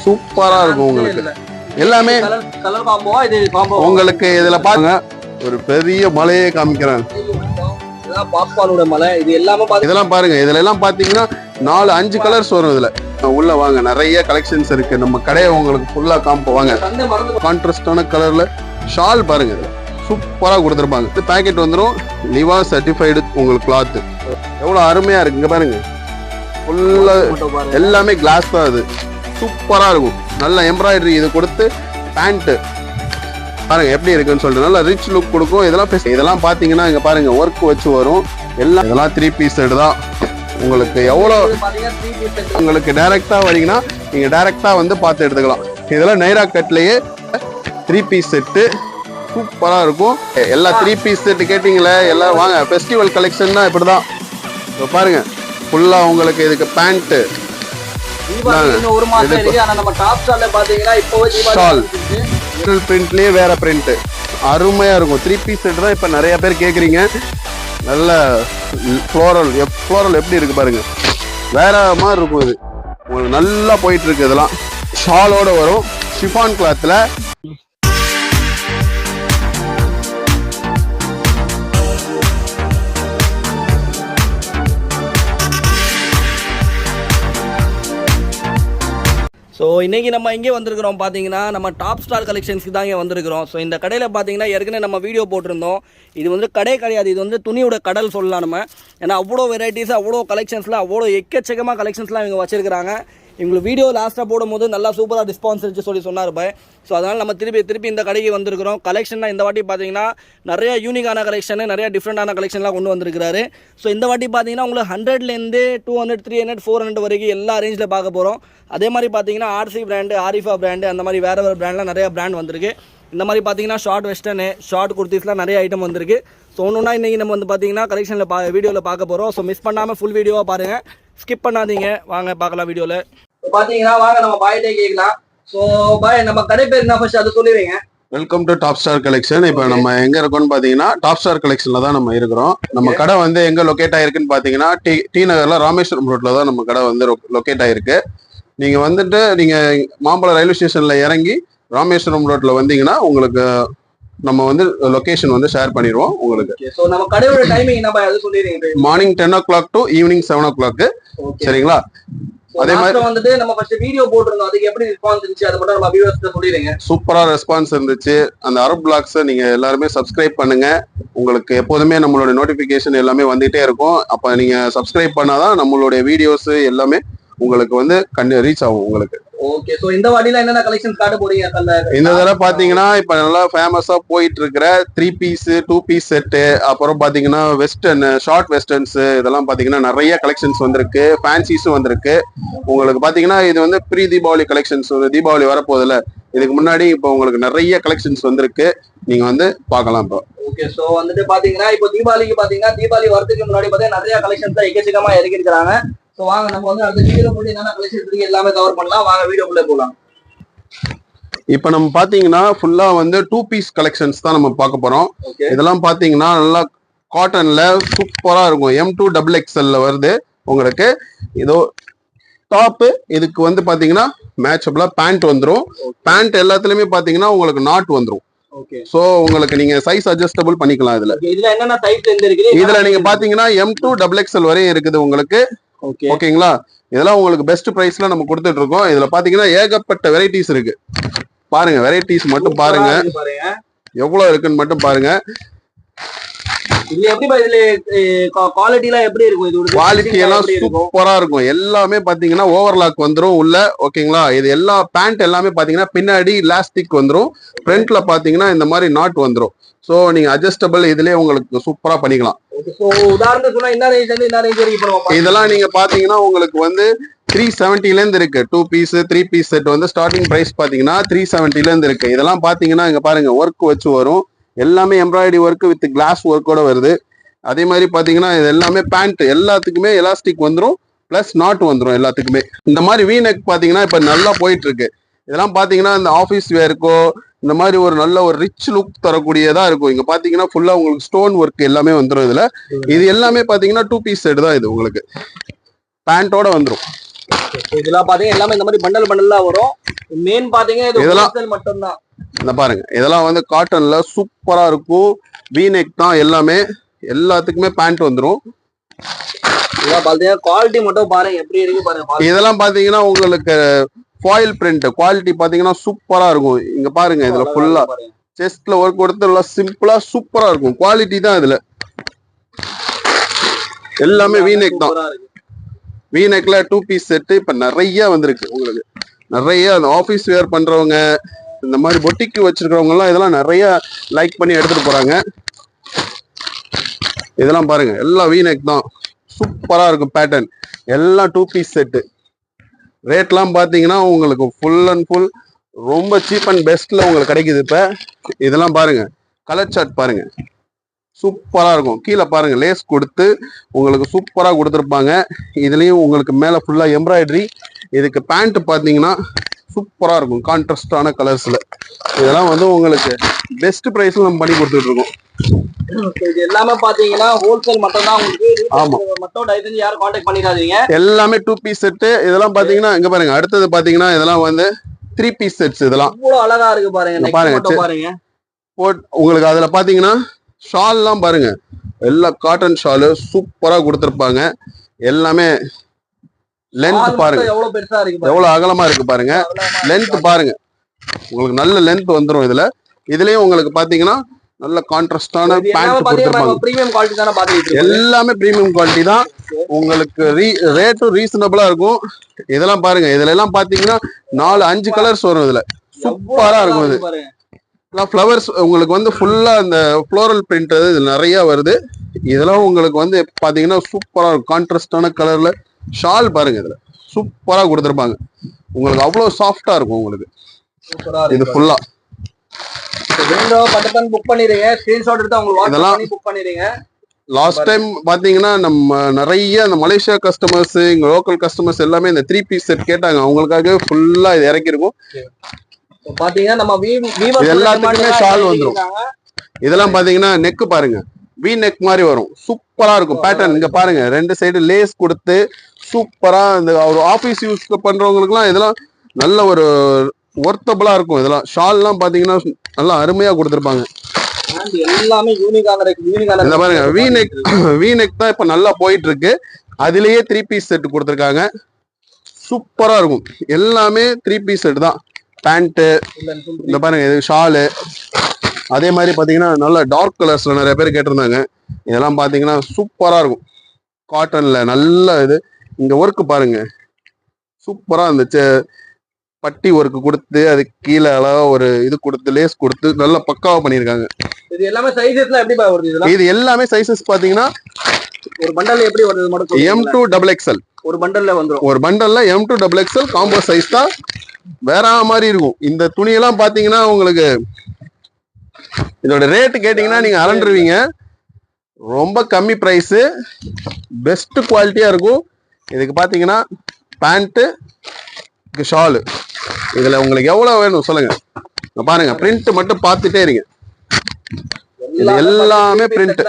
சூப்பரா இருக்கும் உங்களுக்கு. எல்லாமே கலர் காம்போவா இது காம்போ உங்களுக்கு. இதுல பாருங்க ஒரு பெரிய மலையே காமிக்கிறாங்க. பாப்கார்னோட மலை. இது எல்லாமே இதெல்லாம் பாருங்க. இதுல எல்லாம் பாத்தீங்கன்னா 4-5 கலர்ஸ் வரும். இதுல உள்ள வாங்க, நிறைய கலெக்ஷன்ஸ் இருக்கு. நம்ம கடையை உங்களுக்கு ஃபுல்லா காம்போ வாங்க. கான்ட்ராஸ்டான கலர்ல ஷால் பாருங்க. இதுல சூப்பரா கொடுத்துருப்பாங்க. இந்த பேக்கெட் வந்துடும் லிவா சர்டிஃபைடு உங்களுக்கு கிளாத். எவ்வளவு அருமையா இருக்கு. இங்க பாருங்க ஃபுல்லா எல்லாமே கிளாஸ் தான். அது சூப்பரா இருக்கும். நல்ல எம்ப்ராய்டரி இது கொடுத்து பேண்ட் பாருங்க எப்படி இருக்குன்னு சொல்லிட்டு நல்லா ரிச் லுக் கொடுக்கும். இதெல்லாம் பாத்தீங்கன்னா இங்க பாருங்க ஒர்க் வச்சு வரும். எல்லாம் இதெல்லாம் 3 பீஸ் செட் தான். உங்களுக்கு எவ்வளவு உங்களுக்கு டைரக்டா வரீங்கன்னா நீங்க டைரக்டா வந்து பார்த்து எடுத்துக்கலாம். இதெல்லாம் நைரா கட்லயே 3 பீஸ் செட்டு சூப்பரா இருக்கும். எல்லா 3 பீஸ் செட் கேட்டீங்களே, எல்லாம் வாங்க. ஃபெஸ்டிவல் கலெக்ஷன் தான் இப்படிதான். பாருங்க ஃபுல்லா உங்களுக்கு இதுக்கு பேண்ட் பிரிண்ட்லயே வேற பிரிண்ட் அருமையா இருக்கும். 3 பீஸ் செட் தான் இப்ப நிறைய பேர் கேக்குறீங்க. நல்ல ஃப்ளோரல் எப்படி இருக்கு பாருங்க, வேற மாதிரி இருக்கும். இது உங்களுக்கு நல்லா போயிட்டு இருக்கு. இதெல்லாம் ஷாலோட வரும் ஷிஃபான் கிளாத்ல. ஸோ இன்றைக்கி நம்ம இங்கே வந்திருக்கிறோம் பார்த்தீங்கன்னா நம்ம டாப் ஸ்டார் கலெக்ஷன்ஸ்க்கு தான் இங்கே வந்திருக்கிறோம். ஸோ இந்த கடையில் பார்த்தீங்கன்னா ஏற்கனவே நம்ம வீடியோ போட்டிருந்தோம். இது வந்து கடை கிடையாது, இது வந்து துணியோட கடல் சொல்லலாம் நம்ம. ஏன்னா அவ்வளோ வெரைட்டிஸ், அவ்வளோ கலெக்ஷன்ஸில் அவ்வளோ எக்கச்சக்கமாக கலெக்ஷன்ஸ்லாம் இவங்க வச்சுருக்கிறாங்க. இவங்களுக்கு வீடியோ லாஸ்ட்டாக போடும்போது நல்லா சூப்பராக ரெஸ்பான்ஸ் இருந்துச்சு சொன்னார் பாய். ஸோ அதனால் நம்ம திருப்பி இந்த கடைக்கு வந்திருக்கிறோம். கலெக்ஷன்லாம் இந்த வாட்டி பார்த்தீங்கன்னா நிறைய யூனிக்கான கலெக்ஷனு, நிறைய டிஃப்ரெண்டான கலெக்ஷன்லாம் கொண்டு வந்திருக்கிறாரு. ஸோ இந்த வாட்டி பார்த்தீங்கன்னா உங்களுக்கு 100லேருந்து 200, 300, 400 வரைக்கும் எல்லா ரேஞ்சில் பார்க்க போகிறோம். அதே மாதிரி பார்த்தீங்கன்னா ஆர்சி பிராண்டு, ஆரிஃபா பிராண்டு, அந்த மாதிரி வேறு பிராண்ட்லாம் நிறைய பிராண்ட் வந்திருக்கு. இந்த மாதிரி பார்த்தீங்கன்னா ஷார்ட் வெஸ்டர்னு, ஷார்ட் குர்த்திஸ்லாம் நிறைய ஐட்டம் வந்திருக்கு. ஸோ ஒன்றுனா இன்றைக்கி நம்ம வந்து பார்த்தீங்கன்னா கலெக்ஷனில் வீடியோவில் பார்க்க போகிறோம். ஸோ மிஸ் பண்ணாமல் ஃபுல் வீடியோவாக பாருங்கள், ஸ்கிப் பண்ணாதீங்க. வாங்க பார்க்கலாம் வீடியோவில். பார்த்தீங்கன்னா வாங்க நம்ம பாய்ட்டே கேட்கலாம். ஸோ பாய் நம்ம கடை பேர் என்ன ஃபர்ஸ்ட் அது சொல்லிடுங்க. Welcome to top star collection. இப்போ நம்ம எங்க இருக்கோம்னு பாத்தீங்கன்னா டாப் ஸ்டார் கலெக்ஷன்ல தான் நம்ம இருக்கிறோம். நம்ம கடை வந்து எங்க லொகேட் ஆயிருக்குன்னு பாத்தீங்கன்னா டி நகர்ல ராமேஸ்வரம் ரோட்ல தான் நம்ம கடை வந்து லொகேட் ஆயிருக்கு. நீங்க வந்துட்டு நீங்க மாம்பழம் ரயில்வே ஸ்டேஷன்ல இறங்கி ராமேஸ்வரம் ரோட்ல வந்தீங்கன்னா உங்களுக்கு நம்ம வந்து லொகேஷன் வந்து ஷேர் பண்ணிடுவோம் உங்களுக்கு. ஸோ நம்ம கடையோட டைமிங் என்ன பாய் அது சொல்லிடுங்க. Morning 10 o'clock to evening 7 o'clock. சரிங்களா? அதே மாதிரி வந்துட்டு நம்ம ஃபர்ஸ்ட் வீடியோ போட்டுருந்தோம், அதுக்கு எப்படி ரெஸ்பான்ஸ் இருந்துச்சு அதை மட்டும் நம்ம வியூவர்ஸ்க்கு சொல்லிடுங்க. சூப்பரா ரெஸ்பான்ஸ் இருந்துச்சு. அந்த அரப் பிளாக்ஸ் நீங்க எல்லாருமே சப்ஸ்கிரைப் பண்ணுங்க. உங்களுக்கு எப்போதுமே நம்மளோட நோட்டிபிகேஷன் எல்லாமே வந்துட்டே இருக்கும். அப்ப நீங்க சப்ஸ்கிரைப் பண்ணாதான் நம்மளுடைய வீடியோஸ் எல்லாமே உங்களுக்கு வந்து ரீச் ஆகும் உங்களுக்கு. ஓகே, சோ இந்த வாட்டில என்னென்ன கலெக்ஷன்ஸ் காட்ட போறீங்க? இந்த தடவை பாத்தீங்கன்னா இப்ப நல்லா ஃபேமஸா போயிட்டு இருக்கிற 3 பீஸ் 2 பீஸ் செட்டு, அப்புறம் பாத்தீங்கன்னா வெஸ்டர்ன், ஷார்ட் வெஸ்டர்ன்ஸ், இதெல்லாம் பாத்தீங்கன்னா நிறைய கலெக்ஷன்ஸ் வந்திருக்கு. ஃபேன்சிஸும் வந்திருக்கு. உங்களுக்கு பாத்தீங்கன்னா இது வந்து ப்ரீ தீபாவளி கலெக்ஷன்ஸ். தீபாவளி வரப்போதில்ல, இதுக்கு முன்னாடி இப்போ உங்களுக்கு நிறைய கலெக்ஷன்ஸ் வந்திருக்கு. நீங்க வந்து பார்க்கலாம் இப்போ. ஓகே, சோ வந்துட்டு பாத்தீங்கன்னா இப்போ தீபாவளிக்கு பாத்தீங்கன்னா தீபாவளி வரதுக்கு முன்னாடி பாத்தீங்கன்னா நிறைய கலெக்ஷன்ஸ் எக்கச்சக்கமா இறக்கிருக்காங்க. சோ வாங்க நம்ம வந்து அடுத்த வீடியோ போட்டு என்னென்ன கலெக்ஷன்ஸ் இருக்கு எல்லாமே கவர் பண்ணலாம். வாங்க வீடியோக்குள்ள போலாம். இப்போ நம்ம பாத்தீங்கன்னா ஃபுல்லா வந்து 2 பீஸ் கலெக்ஷன்ஸ் தான் நம்ம பார்க்க போறோம். இதெல்லாம் பாத்தீங்கன்னா நல்லா காட்டன்ல சூப்பரா இருக்கும். M2XXL வருது உங்களுக்கு. இதோ டாப், இதுக்கு வந்து பாத்தீங்கன்னா மேட்சபிளா பேண்ட் வந்துடும். பேண்ட் எல்லாத்துலயுமே பாத்தீங்கன்னா உங்களுக்கு நாட் வந்துடும். சோ உங்களுக்கு நீங்க சைஸ் அட்ஜஸ்டபிள் பண்ணிக்கலாம். இதுல என்னென்ன டைப்ல இருக்கு? இதுல நீங்க பாத்தீங்கன்னா M2XXL வரையும் இருக்குது உங்களுக்கு. ஓகேங்களா? இதெல்லாம் உங்களுக்கு பெஸ்ட் பிரைஸ்ல நம்ம கொடுத்துட்டு இருக்கோம். இதுல பாத்தீங்கன்னா ஏகப்பட்ட வெரைட்டிஸ் இருக்கு. பாருங்க, வெரைட்டிஸ் மட்டும் பாருங்க எவ்வளவு இருக்குன்னு மட்டும் பாருங்க. குவாலிட்டி எல்லாம் சூப்பரா இருக்கும். எல்லாமே பாத்தீங்கன்னா ஓவர்லாக் வந்துரும் உள்ள. ஓகேங்களா? இது எல்லா பேண்ட் எல்லாமே பாத்தீங்கன்னா பின்னாடி எலாஸ்டிக் வந்துரும். ஃப்ரண்ட்ல பாத்தீங்கன்னா இந்த மாதிரி நாட் வந்துரும். சோ நீங்க அட்ஜஸ்டபிள் இதுலயே உங்களுக்கு சூப்பரா பண்ணிக்கலாம். இதெல்லாம் நீங்க பாத்தீங்கன்னா உங்களுக்கு வந்து 370ல இருந்து இருக்கு. 2 பீஸ் 3 பீஸ் செட் வந்து ஸ்டார்டிங் பிரைஸ் பாத்தீங்கன்னா 370ல இருந்து இருக்கு. இதெல்லாம் பாத்தீங்கன்னா இங்க பாருங்க ஒர்க் வச்சு வரும். எல்லாமே எம்ப்ராய்டரி ஒர்க் வித் கிளாஸ் ஒர்க்கோட வருது. அதே மாதிரி பாத்தீங்கன்னா இது எல்லாமே பேண்ட் எல்லாத்துக்குமே எலாஸ்டிக் வந்துடும், பிளஸ் நாட் வந்துடும் எல்லாத்துக்குமே. இந்த மாதிரி வி நெக் பாத்தீங்கன்னா இப்ப நல்லா போயிட்டு இருக்கு. இதெல்லாம் பாத்தீங்கன்னா இந்த ஆஃபீஸ் வேர்க்கோ இந்த மாதிரி ஒரு நல்ல ஒரு ரிச் லுக் தரக்கூடியதா இருக்கும். இங்க பாத்தீங்கன்னா ஃபுல்லா உங்களுக்கு ஸ்டோன் ஒர்க் எல்லாமே வந்துடும். இதுல இது எல்லாமே பாத்தீங்கன்னா 2 பீஸ் செட் தான். இது உங்களுக்கு பேண்டோட வந்துடும். இதெல்லாம் பாத்தீங்க எல்லாமே இந்த மாதிரி பண்டல் பண்டலா வரும். மெயின் பாத்தீங்க இதெல்லாம் மட்டும் தான். இந்த பாருங்க இதெல்லாம் வந்து காட்டன்ல சூப்பரா இருக்கும். வீநெக் தான் எல்லாமே, எல்லாத்துக்குமே பேண்ட் வந்துடும். இதெல்லாம் பாத்தீங்கன்னா குவாலிட்டி மட்டும் பாருங்க எப்படி இருக்கு பாருங்க. இதெல்லாம் பாத்தீங்கன்னா உங்களுக்கு ஃபாயில் பிரிண்ட் குவாலிட்டி பாத்தீங்கன்னா சூப்பரா இருக்கும். இங்க பாருங்க இதுல ஃபுல்லா செஸ்ட்ல ஒர்க் கொடுத்து சிம்பிளா சூப்பரா இருக்கும். குவாலிட்டி தான் இதுல எல்லாமே வீநெக் தான். வீநெக்ல 2 பீஸ் செட்டு இப்ப நிறைய வந்திருக்கு. உங்களுக்கு நிறைய அந்த ஆபீஸ் வேர் பண்றவங்க, இந்த மாதிரி பொட்டிக்கு வச்சிருக்கிறவங்க எல்லாம் இதெல்லாம் நிறைய லைக் பண்ணி எடுத்துட்டு போறாங்க. இதெல்லாம் பாருங்க எல்லாம் வீநெக் தான், சூப்பரா இருக்கும் பேட்டர்ன். எல்லாம் 2 பீஸ் செட்டு. ரேட்லாம் பாத்தீங்கன்னா உங்களுக்கு ஃபுல் அண்ட் ஃபுல் ரொம்ப சீப் அண்ட் பெஸ்ட்ல உங்களுக்கு கிடைக்குது. இப்ப இதெல்லாம் பாருங்க கலர் சார்ட் பாருங்க சூப்பரா இருக்கும். கீழே பாருங்க லேஸ் கொடுத்து உங்களுக்கு சூப்பரா கொடுத்துருப்பாங்க. இதுலயும் உங்களுக்கு மேல ஃபுல்லா எம்ப்ராய்டரி. இதுக்கு பேண்ட் பாத்தீங்கன்னா சூப்பரா இருக்கும் கான்ட்ராஸ்டான கலர்ஸ்ல. இதெல்லாம் வந்து உங்களுக்கு பெஸ்ட் பிரைஸ்ல நம்ம பண்ணி கொடுத்துட்டு இருக்கோம். இது எல்லாமே பாத்தீங்கன்னா ஹோல்சேல் மட்டும் தான் உங்களுக்கு. ஆமா, மட்டும் தயவு செஞ்சு யாரும் கான்டாக்ட் பண்ணிடாதீங்க. எல்லாமே 2 பீஸ் செட்டு. இதெல்லாம் பாத்தீங்கன்னா இங்க பாருங்க. அடுத்தது பாத்தீங்கன்னா இதெல்லாம் வந்து 3 பீஸ் செட்ஸ். இதெல்லாம் இவ்வளவு அழகா இருக்கு பாருங்க. பாருங்க உங்களுக்கு அதுல பாத்தீங்கன்னா ஷால் எல்லாம் பாருங்க, எல்லா காட்டன் ஷாலு சூப்பரா கொடுத்துருப்பாங்க. எல்லாமே லென்த் பாருங்க எவ்வளவு பெருசா இருக்கு, எவ்வளவு அகலமா இருக்கு பாருங்க. லென்த் பாருங்க உங்களுக்கு நல்ல லென்த் வந்துடும். இதுலயும் உங்களுக்கு பாத்தீங்கன்னா நல்ல கான்ட்ராஸ்டான பேண்ட் கொடுத்துருப்பாங்க. எல்லாமே பிரீமியம் குவாலிட்டி தான். உங்களுக்கு ரேட்டும் ரீசனபிளா இருக்கும். இதெல்லாம் பாருங்க, இதுல எல்லாம் பாத்தீங்கன்னா 4-5 கலர்ஸ் வரும். இதுல சூப்பரா இருக்கும். இது ஃப்ளவர்ஸ் உங்களுக்கு வந்து ஃபுல்லா அந்த ஃப்ளோரல் பிரிண்ட் இது நிறைய வருது. இதெல்லாம் உங்களுக்கு வந்து பாத்தீங்கன்னா சூப்பரா இருக்கும். கான்ட்ராஸ்டான கலர்ல ஷால் பாருங்க, இதுல சூப்பரா கொடுத்துருப்பாங்க. உங்களுக்கு அவ்வளவு சாஃப்டா இருக்கும். உங்களுக்கு இது ஃபுல்லா புக் பண்ணிடுங்க. ஸ்கிரீன்ஷாட் எடுத்து உங்களுக்கு இதெல்லாம் புக் பண்ணிடுங்க. லாஸ்ட் டைம் பாத்தீங்கன்னா நம்ம நிறைய அந்த மலேசியா கஸ்டமர்ஸ், இங்க லோக்கல் கஸ்டமர்ஸ் எல்லாமே இந்த 3 பீஸ் செட் கேட்டாங்க. அவங்களுக்காக ஃபுல்லா இது இறக்கிருக்கும். பாத்தீங்கன்னா நம்ம எல்லாத்துக்குமே ஷால் வந்துடும். இதெல்லாம் பாத்தீங்கன்னா நெக் பாருங்க, வி நெக் மாதிரி வரும். சூப்பரா இருக்கும் பேட்டர்ன். இங்க பாருங்க 2 சைடு லேஸ் கொடுத்து சூப்பரா இந்த ஒரு ஆபீஸ் யூஸ் பண்றவங்களுக்கு எல்லாம் இதெல்லாம் நல்ல ஒரு ஒர்த்தபிளா இருக்கும். இதெல்லாம் ஷால் எல்லாம் பாத்தீங்கன்னா நல்லா அருமையா கொடுத்துருப்பாங்க. எல்லாமே இந்த பாருங்க வி நெக் தான் இப்ப நல்லா போயிட்டு இருக்கு. அதுலயே 3 பீஸ் செட் கொடுத்துருக்காங்க. சூப்பரா இருக்கும். எல்லாமே 3 பீஸ் செட் தான். பேண்ட் இந்த பாருங்க, இது ஷாலு. அதே மாதிரி பாத்தீங்கன்னா நல்ல டார்க் கலர்ஸ்ல நிறைய பேர் கேட்டிருந்தாங்க. இதெல்லாம் பாத்தீங்கன்னா சூப்பரா இருக்கும். காட்டன்ல நல்ல இது. இங்க ஒர்க் பாருங்க சூப்பரா அந்த பட்டி ஒர்க் கொடுத்து அதுக்கு கீழே அழகா ஒரு இது கொடுத்து லேஸ் கொடுத்து நல்லா பக்காவா பண்ணிருக்காங்க. இது எல்லாமே சைஸஸ்ல எப்படி வருது? இது எல்லாமே சைஸஸ் பாத்தீங்கன்னா ஒரு பண்டல்ல எப்படி வருது மட்டும் M2 XXL ஒரு பண்டல்ல வந்துரும். ஒரு பண்டல்ல M2 XXL காம்போ சைஸ் தான். வேற மாதிரி இருக்கும். இந்த துணியெல்லாம் பாத்தீங்கன்னா உங்களுக்கு இதோட ரேட் கேட்டீங்கன்னா நீங்க அரண்டுருவீங்க. ரொம்ப கம்மி பிரைஸ், பெஸ்ட் குவாலிட்டியா இருக்கும். இதுக்கு பாத்தீங்கன்னா பேண்ட், ஷாலு. இதுல உங்களுக்கு எவ்வளவு வேணும் சொல்லுங்க. பாருங்க பிரிண்ட் மட்டும் பார்த்துட்டே இருங்க. எல்லாமே பிரிண்ட்,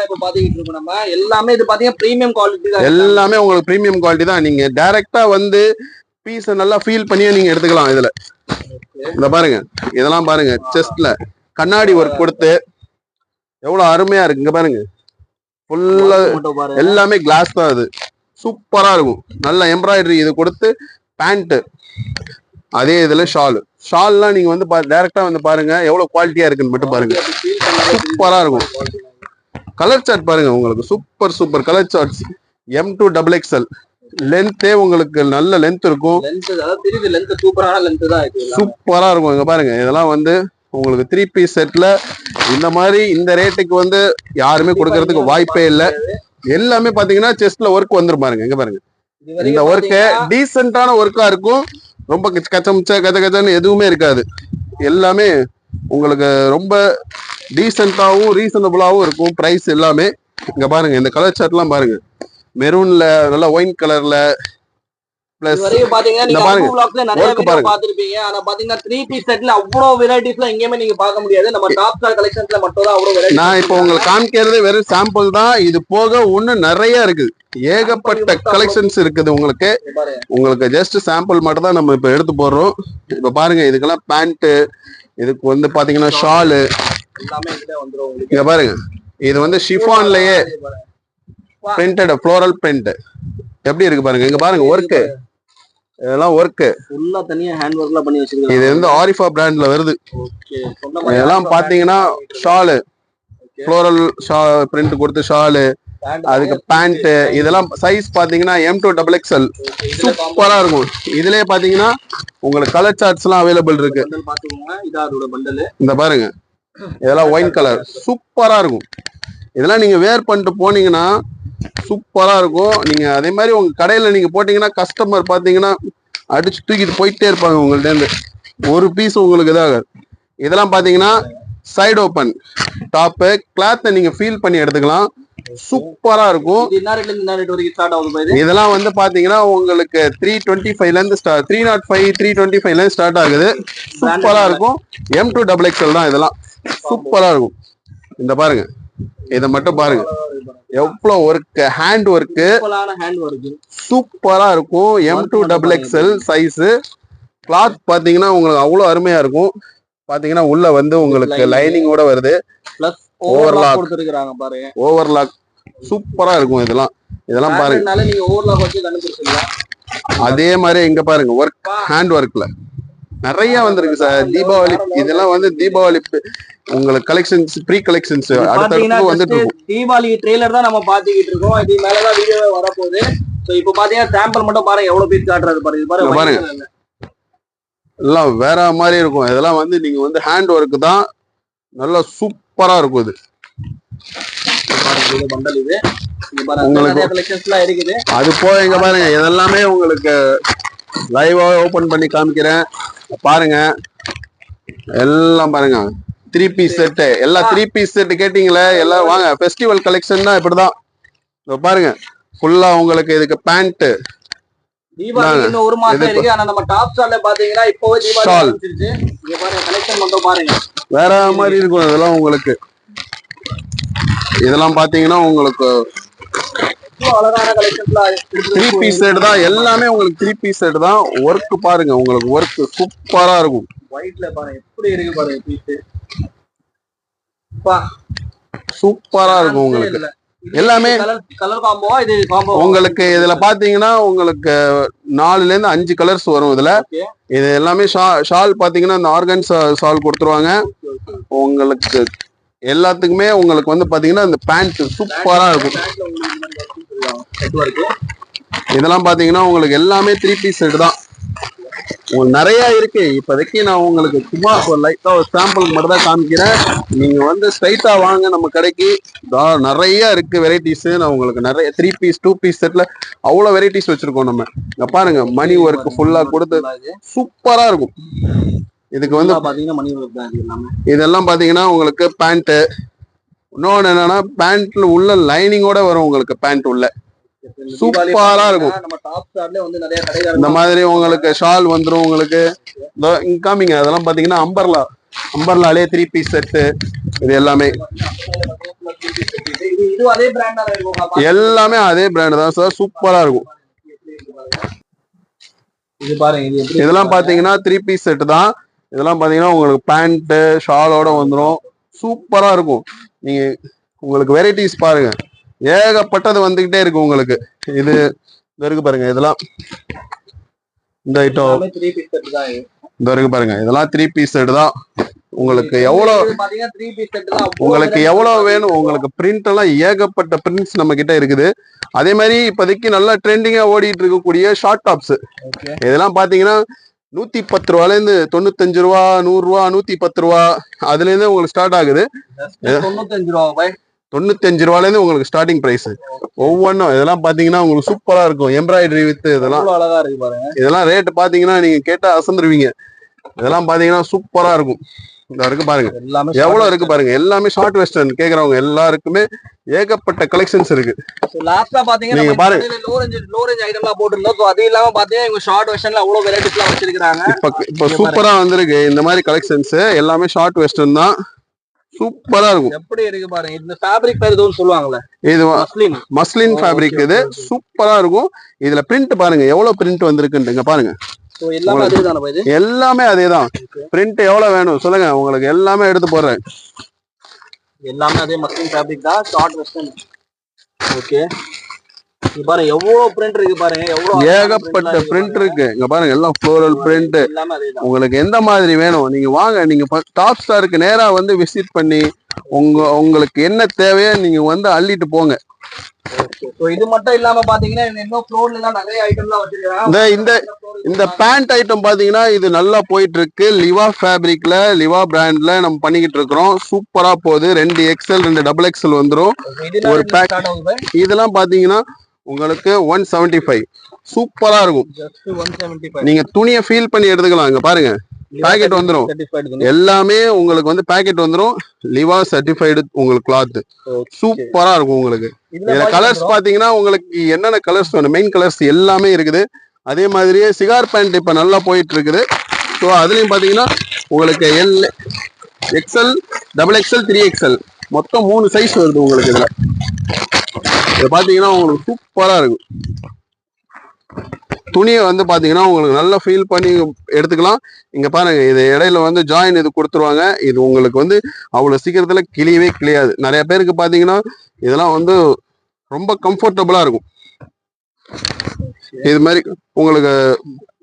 எல்லாமே இது பாத்தீங்கன்னா பிரீமியம் குவாலிட்டி தான். எல்லாமே உங்களுக்கு பிரீமியம் குவாலிட்டி தான். நீங்க டைரக்டா வந்து பீஸை நல்லா ஃபீல் பண்ணியே நீங்க எடுத்துக்கலாம். இதுல இந்த பாருங்க, இதெல்லாம் பாருங்க செஸ்ட்ல கண்ணாடி ஒர்க் கொடுத்து எவ்வளவு அருமையா இருக்கு. இங்க பாருங்க ஃபுல்லா எல்லாமே கிளாஸ் தான். அது சூப்பரா இருக்கும். நல்ல எம்ப்ராய்டரி இது கொடுத்து பேண்ட், அதே இதுல ஷால்லாம் நீங்க வந்து டைரக்டா வந்து பாருங்க எவ்வளவு குவாலிட்டியா இருக்குன்னு மட்டும் பாருங்க. சூப்பரா இருக்கும். கலர் சார்ட் பாருங்க, உங்களுக்கு super colour charts. M2 XXL லென்த்தே உங்களுக்கு நல்ல லென்த் இருக்கும். சூப்பரா இருக்கும். இங்க பாருங்க, இதெல்லாம் வந்து உங்களுக்கு 3 பீஸ் செட்ல இந்த மாதிரி இந்த ரேட்டுக்கு வந்து யாருமே கொடுக்கறதுக்கு வாய்ப்பே இல்லை. எல்லாமே பாத்தீங்கன்னா செஸ்ட்ல ஒர்க் வந்துரும் பாருங்க. இங்க பாருங்க, இந்த ஒர்க்கு டீசென்டான ஒர்க்கா இருக்கும். ரொம்ப கச்சன்னு எதுவுமே இருக்காது. எல்லாமே உங்களுக்கு ரொம்ப டீசென்டாவும் ரீசனபிளாவும் இருக்கும் பிரைஸ் எல்லாமே. இங்க பாருங்க இந்த கலர் சார்ட் எல்லாம் பாருங்க, மெரூன்ல நல்லா ஒயின் கலர்ல பிளஸ் வரைக்கும் பாத்தீங்கன்னா இந்த நீங்க பாருங்க vlogல நிறைய ஒர்க் வீடியோ பாருங்க. பாத்துருப்பீங்க. ஆனா பாத்தீங்கன்னா 3 பீஸ் செட்ல அவ்வளவு வெரைட்டிஸ்ல எங்கேயுமே நீங்க பார்க்க முடியாது. நம்ம டாப் ஸ்டார் கலெக்ஷன்ஸ்ல மட்டும் தான் அவ்வளவு வெரைட்டி. நான் இப்போ உங்களுக்கு காமிக்கிறது வெறும் சாம்பிள் தான். இது போக இன்னும் நிறைய இருக்குது, ஏகப்பட்ட கலெக்ஷன்ஸ் இருக்குது உங்களுக்கு. உங்களுக்கு ஜஸ்ட் சாம்பிள் மட்டும் தான் நம்ம இப்ப எடுத்து போடுறோம். இப்ப பாருங்க, இதுக்கெல்லாம் பேண்ட், இதுக்கு வந்து பாத்தீங்கன்னா ஷாலு எல்லாமே இதுல வந்துரும் உங்களுக்கு. இங்க பாருங்க, இது வந்து ஷிஃபான்லயே பிரிண்டட் ஃப்ளோரல் பிரிண்ட் எப்படி இருக்கு பாருங்க. இங்க பாருங்க ஒர்க்கு, இதெல்லாம் ஒர்க்கு ஃபுல்லா தனியா ஹேண்ட் ஒர்க்ல பண்ணி வச்சிருக்காங்க. இது வந்து ஆரிஃபா பிராண்ட்ல வருது. ஓகே, இதெல்லாம் பாத்தீங்கன்னா ஷாலு, ஃப்ளோரல் பிரிண்ட் கொடுத்து ஷாலு, அதுக்கு பேண்ட், இதெல்லாம் சைஸ் பாத்தீங்கன்னா M2XXL சூப்பரா இருக்கும். இதுலயே பாத்தீங்கன்னா உங்களுக்கு கலர் சார்ட்ஸ் எல்லாம் அவைலபிள் இருக்கு. பாத்துக்கோங்க, இதா அதோட பண்டல். இந்த பாருங்க, இதெல்லாம் ஒயின் கலர் சூப்பரா இருக்கும். இதெல்லாம் நீங்க வேர் பண்ணிட்டு போனீங்கன்னா சூப்பரா இருக்கும். நீங்க அதே மாதிரி உங்க கடையில நீங்க போட்டீங்கன்னா கஸ்டமர் பாத்தீங்கன்னா அடிச்சு தூக்கிட்டு போயிட்டே இருப்பாங்க உங்கள்ட்ட இருந்து. ஒரு பீஸ் உங்களுக்கு இதாகாது. இதெல்லாம் பாத்தீங்கன்னா சைடு ஓப்பன் டாப்பு, கிளாத்தை நீங்க ஃபீல் பண்ணி எடுத்துக்கலாம், சூப்பரா இருக்கும். இதெல்லாம் வந்து பாத்தீங்கன்னா உங்களுக்கு 325ல இருந்து 305 325ல இருந்து ஸ்டார்ட் ஆகுது. சூப்பரா இருக்கும். M2XXL தான் இதெல்லாம், சூப்பரா இருக்கும். இந்த பாருங்க, இத மட்டும் பாருங்க, எவ்வளவு ஒர்க், ஹேண்ட் ஒர்க் சூப்பரா இருக்கும். M2XXL size. கிளாத் பாத்தீங்கன்னா உங்களுக்கு அவ்வளவு அருமையா இருக்கும். பாத்தீங்கன்னா உள்ள வந்து உங்களுக்கு லைனிங்கோட வருது, பிளஸ் ஓவர்லாக் கொடுத்திருக்காங்க பாருங்க. ஓவர்லாக் சூப்பரா இருக்கும். இதெல்லாம் பாருங்க, நீங்க ஓவர்லாக் வச்சு கண்டுபிடிச்சிடலாம். அதே மாதிரி இங்க பாருங்க ஒர்க், ஹேண்ட் ஒர்க்ல நிறைய வந்திருக்கு சார். தீபாவளி இதெல்லாம் வந்து தீபாவளி உங்களுக்கு கலெக்ஷன்ஸ், ப்ரீ கலெக்ஷன்ஸ் அடுத்தடுத்து வந்துட்டு இருக்கும். தீபாவளி ட்ரெய்லர் தான் நம்ம பாத்துக்கிட்டு இருக்கோம். இது மேலதான் வீடியோ வரப்போகுது. சோ இப்போ பாத்தீங்கன்னா சாம்பிள் மட்டும் பாருங்க, எவ்வளவு பீஸ் காட்டுறது பாருங்க. பாருங்க எல்லாம் வேற மாதிரி இருக்கும். இதெல்லாம் வந்து நீங்க வந்து ஹேண்ட் ஒர்க் தான், நல்லா சூப்பரா இருக்கும். இது உங்களுக்கு அது போக இங்க பாருங்க, இதெல்லாமே உங்களுக்கு லைவா ஓபன் பண்ணி காமிக்கிறேன் பாருங்க. எல்லாம் பாருங்க 3 பீஸ் செட், எல்லாம் 3 பீஸ் செட் கேட்டீங்களே, எல்லாம் வாங்க. ஃபெஸ்டிவல் கலெக்ஷன் தான் இப்படிதான். பாருங்க ஃபுல்லா உங்களுக்கு இதுக்கு பேண்ட், தீபாவளி இன்னும் ஒரு மாசம் இருக்கு. ஆனா நம்ம டாப் ஸ்டார்ல பாத்தீங்கன்னா இப்போவே தீபாவளி ஆரம்பிச்சிருச்சு. இங்க பாருங்க கலெக்ஷன் மட்டும் பாருங்க, வேற மாதிரி இருக்கும். இதெல்லாம் உங்களுக்கு, இதெல்லாம் பாத்தீங்கன்னா உங்களுக்கு அழகான கலெக்ஷன்ஸ்ல 3 பீஸ் செட் தான். எல்லாமே உங்களுக்கு 3 பீஸ் செட் தான். ஒர்க் பாருங்க, உங்களுக்கு ஒர்க் சூப்பரா இருக்கும். ஒயிட்ல பாருங்க எப்படி இருக்கு பாருங்க பீஸ், சூப்பரா இருக்கும். உங்களுக்கு எல்லாமே கலர் காம்போவா இது காம்போ. உங்களுக்கு இதுல பாத்தீங்கன்னா உங்களுக்கு 4ல இருந்து 5 கலர்ஸ் வரும் இதுல. இது எல்லாமே ஷால் பாத்தீங்கன்னா இந்த ஆர்கன் ஷால் கொடுத்துருவாங்க உங்களுக்கு. எல்லாத்துக்குமே உங்களுக்கு வந்து பாத்தீங்கன்னா இந்த பேண்ட் சூப்பரா இருக்கும். இதெல்லாம் பாத்தீங்கன்னா உங்களுக்கு எல்லாமே 3 பீஸ் செட் தான். உங்களுக்கு நிறைய இருக்கு. இப்போதைக்கு நான் உங்களுக்கு சும்மா ஒரு லைட்டா ஒரு சாம்பிள் மட்டும் தான் காமிக்கிறேன். நீங்க வந்து ஸ்ட்ரைட்டா வாங்க நம்ம கடைக்கு, நிறைய இருக்கு வெரைட்டிஸ். நான் உங்களுக்கு நிறைய 3 பீஸ் 2 பீஸ் செட்ல அவ்வளவு வெரைட்டிஸ் வச்சிருக்கோம் நம்ம. இங்க பாருங்க மணி ஒர்க் ஃபுல்லா கொடுத்து சூப்பரா இருக்கும். இதுக்கு வந்து பாத்தீங்கன்னா மணி ஒர்க் தான் எல்லாமே. இதெல்லாம் பாத்தீங்கன்னா உங்களுக்கு பேண்ட், இன்னொன்னு என்னன்னா பேண்ட்ல உள்ள லைனிங்கோட வரும் உங்களுக்கு. பேண்ட் உள்ள சூப்பரா இருக்கும். நம்ம டாப் ஸ்டார்ல வந்து நிறைய கடைகள் இந்த மாதிரி உங்களுக்கு ஷால் வந்துரும் உங்களுக்கு. காமிங்க, அதெல்லாம் பாத்தீங்கன்னா அம்பர்லாலே 3 பீஸ் செட். இது எல்லாமே எல்லாமே அதே பிராண்ட் தான் சார், சூப்பரா இருக்கும். இது பாருங்க, இதெல்லாம் பாத்தீங்கன்னா 3 பீஸ் செட் தான். இதெல்லாம் பாத்தீங்கன்னா உங்களுக்கு பேண்ட் ஷாலோட வந்துரும், சூப்பரா இருக்கும். நீங்க உங்களுக்கு வெரைட்டிஸ் பாருங்க, ஏகப்பட்டது வந்துகிட்டே இருக்கு உங்களுக்கு. இது இருக்கு பாருங்க, இதெல்லாம் இந்த ஐட்டம் இந்த இருக்கு பாருங்க, இதெல்லாம் 3 பீஸ் செட் தான். உங்களுக்கு எவ்வளவு வேணும், உங்களுக்கு பிரிண்ட் எல்லாம் ஏகப்பட்ட பிரிண்ட்ஸ் நம்ம கிட்ட இருக்குது. அதே மாதிரி இப்போதைக்கு நல்லா ட்ரெண்டிங்கா ஓடிட்டு இருக்கக்கூடிய ஷார்ட் டாப்ஸ். இதெல்லாம் பாத்தீங்கன்னா 110 ரூபால இருந்து 95 ரூபா, 100 ரூபா, 110 ரூபா, அதுல இருந்து உங்களுக்கு ஸ்டார்ட் ஆகுது. 95 ரூபால இருந்து உங்களுக்கு ஸ்டார்டிங் பிரைஸ் ஒவ்வொன்றும். இதெல்லாம் பாத்தீங்கன்னா உங்களுக்கு சூப்பரா இருக்கும். எம்ப்ராய்டரி வித் இதெல்லாம் அழகா இருக்கு பாருங்க. இதெல்லாம் ரேட் பாத்தீங்கன்னா நீங்க கேட்டா அசந்துருவீங்க. இதெல்லாம் பாத்தீங்கன்னா சூப்பரா இருக்கும். இந்த இருக்கு பாருங்க, எல்லாமே எவ்வளவு இருக்கு பாருங்க. எல்லாமே ஷார்ட் வெஸ்டர்ன் கேக்குறவங்க எல்லாருக்குமே ஏகப்பட்ட கலெக்ஷன்ஸ் இருக்கு. லாஸ்டா பாத்தீங்கன்னா நீங்க பாருங்க, லோ ரேஞ்ச் ஐட்டம்லாம் போட்டுருந்தோம். அது இல்லாம பாத்தீங்கன்னா இவங்க ஷார்ட் வெர்ஷன்ல அவ்வளவு வெரைட்டிஸ்லாம் வச்சிருக்காங்க. இப்ப சூப்பரா வந்திருக்கு இந்த மாதிரி கலெக்ஷன்ஸ். எல்லாமே ஷார்ட் வெஸ்டர்ன் தான், சூப்பரா இருக்கும். எப்படி இருக்கு பாருங்க. இந்த ஃபேப்ரிக் பேர் எதுவும் சொல்லுவாங்கல்ல, இது மஸ்லின் ஃபேப்ரிக். இது சூப்பரா இருக்கும். இதுல பிரிண்ட் பாருங்க எவ்வளவு பிரிண்ட் வந்திருக்குங்க பாருங்க. எல்லாமே அதேதான். பிரிண்ட் எவ்வளவு வேணும் சொல்லுங்க, உங்களுக்கு எல்லாமே எடுத்து போடுறேன். எல்லாமே அதே மஸ்லின் ஃபேப்ரிக் தான், ஷார்ட் வெஸ்டர்ன். ஓகே, இங்க பாருங்க எவ்வளவு பிரிண்ட் இருக்கு பாருங்க, எவ்வளவு ஏகப்பட்ட பிரிண்ட் இருக்கு. இங்க பாருங்க எல்லாம் ஃப்ளோரல் பிரிண்ட். உங்களுக்கு எந்த மாதிரி வேணும் நீங்க வாங்க, நீங்க டாப் ஸ்டாருக்கு நேரா வந்து விசிட் பண்ணி உங்களுக்கு என்ன தேவையோ நீங்க வந்து அள்ளிட்டு போங்க. இது மட்டும் இல்லாம பாத்தீங்கன்னா இன்னும் ஃப்ளோர்ல எல்லாம் நிறைய ஐட்டம்லாம் வச்சிருக்காங்க. இந்த பேண்ட் ஐட்டம் பாத்தீங்கன்னா இது நல்லா போயிட்டு இருக்கு. லிவா ஃபேப்ரிக்ல, லிவா பிராண்ட்ல நம்ம பண்ணிக்கிட்டு இருக்கிறோம். சூப்பரா போகுது. 2 XL 2 XXL வந்துரும் ஒரு பேக். இதெல்லாம் பாத்தீங்கன்னா உங்களுக்கு 175. சூப்பரா இருக்கும். நீங்க துணியை ஃபீல் பண்ணி எடுத்துக்கலாம். இங்க பாருங்க பேக்கெட் வந்துரும். எல்லாமே உங்களுக்கு வந்து பேக்கெட் வந்துரும். லிவா சர்டிஃபைடு உங்களுக்கு கிளாத் சூப்பரா இருக்கும். உங்களுக்கு இதுல கலர்ஸ் பாத்தீங்கன்னா உங்களுக்கு என்னென்ன கலர்ஸ் வேணும், மெயின் கலர்ஸ் எல்லாமே இருக்குது. அதே மாதிரியே சிகார் பேண்ட் இப்ப நல்லா போயிட்டு இருக்குது. ஸோ அதுலயும் பாத்தீங்கன்னா உங்களுக்கு XL, XXL, 3XL மொத்தம் 3 சைஸ் வருது உங்களுக்கு. இதுல பாத்தீங்கன்னா உங்களுக்கு சூப்பரா இருக்கும். துணியை வந்து பாத்தீங்கன்னா உங்களுக்கு நல்லா ஃபீல் பண்ணி எடுத்துக்கலாம். இங்க பாருங்க, இது இடையில வந்து ஜாயின் இது கொடுத்துருவாங்க. இது உங்களுக்கு வந்து அவ்வளவு சீக்கிரத்துல கிளியவே கிளியாது. நிறைய பேருக்கு பாத்தீங்கன்னா இதெல்லாம் வந்து ரொம்ப கம்ஃபர்டபுளா இருக்கும். இது மாதிரி உங்களுக்கு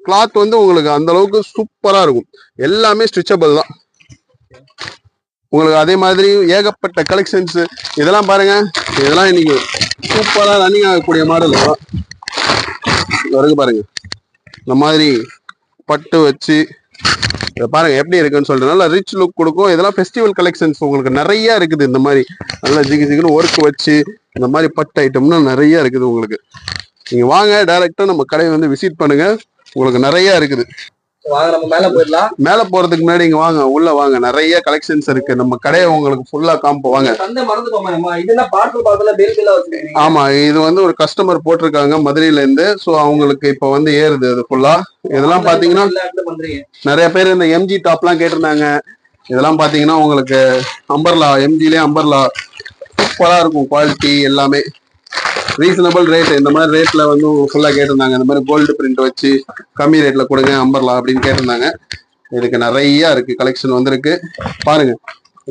கிளாத் வந்து உங்களுக்கு அந்த அளவுக்கு சூப்பரா இருக்கும். எல்லாமே ஸ்ட்ரிச்சபிள் தான் உங்களுக்கு. அதே மாதிரி ஏகப்பட்ட கலெக்ஷன்ஸ். இதெல்லாம் பாருங்க, இதெல்லாம் இன்னைக்கு சூப்பரா ரன்னிங் ஆகக்கூடிய மாடல் இருக்கு பாருங்க. இந்த மாதிரி பட்டு வச்சு இதை பாருங்க எப்படி இருக்குன்னு சொல்லிட்டு நல்லா ரிச் லுக் கொடுக்கும். இதெல்லாம் ஃபெஸ்டிவல் கலெக்ஷன்ஸ் உங்களுக்கு நிறைய இருக்குது. இந்த மாதிரி நல்லா ஜிகு ஜிகுன்னு ஒர்க் வச்சு இந்த மாதிரி பட்டு ஐட்டம்னா நிறைய இருக்குது உங்களுக்கு. நீங்க வாங்க, டைரக்டா நம்ம கடையை வந்து விசிட் பண்ணுங்க. உங்களுக்கு நிறைய இருக்குது. மேல போறதுக்கு முன்னாடி இங்க வாங்க, உள்ள வாங்க. நிறைய கலெக்ஷன்ஸ் இருக்கு. நம்ம கடையை உங்களுக்கு ஃபுல்லா காமிப்போம். ஆமா, இது வந்து ஒரு கஸ்டமர் போட்டிருக்காங்க மதுரையில இருந்து. சோ அவங்களுக்கு இப்ப வந்து ஏறுது அது ஃபுல்லா. இதெல்லாம் பாத்தீங்கன்னா நிறைய பேர் இந்த MG டாப் எல்லாம் கேட்டிருந்தாங்க. இதெல்லாம் பாத்தீங்கன்னா உங்களுக்கு அம்பர்லா, MGலயே அம்பர்லா சூப்பரா இருக்கும். குவாலிட்டி எல்லாமே ரீசனபிள் ரேட். இந்த மாதிரி ரேட்ல வந்து ஃபுல்லா கேட்டிருந்தாங்க. இந்த மாதிரி கோல்டு பிரிண்ட் வச்சு கம்மி ரேட்ல கொடுங்க அம்பர்லா அப்படின்னு கேட்டிருந்தாங்க. இதுக்கு நிறைய இருக்கு கலெக்ஷன் வந்திருக்கு. பாருங்க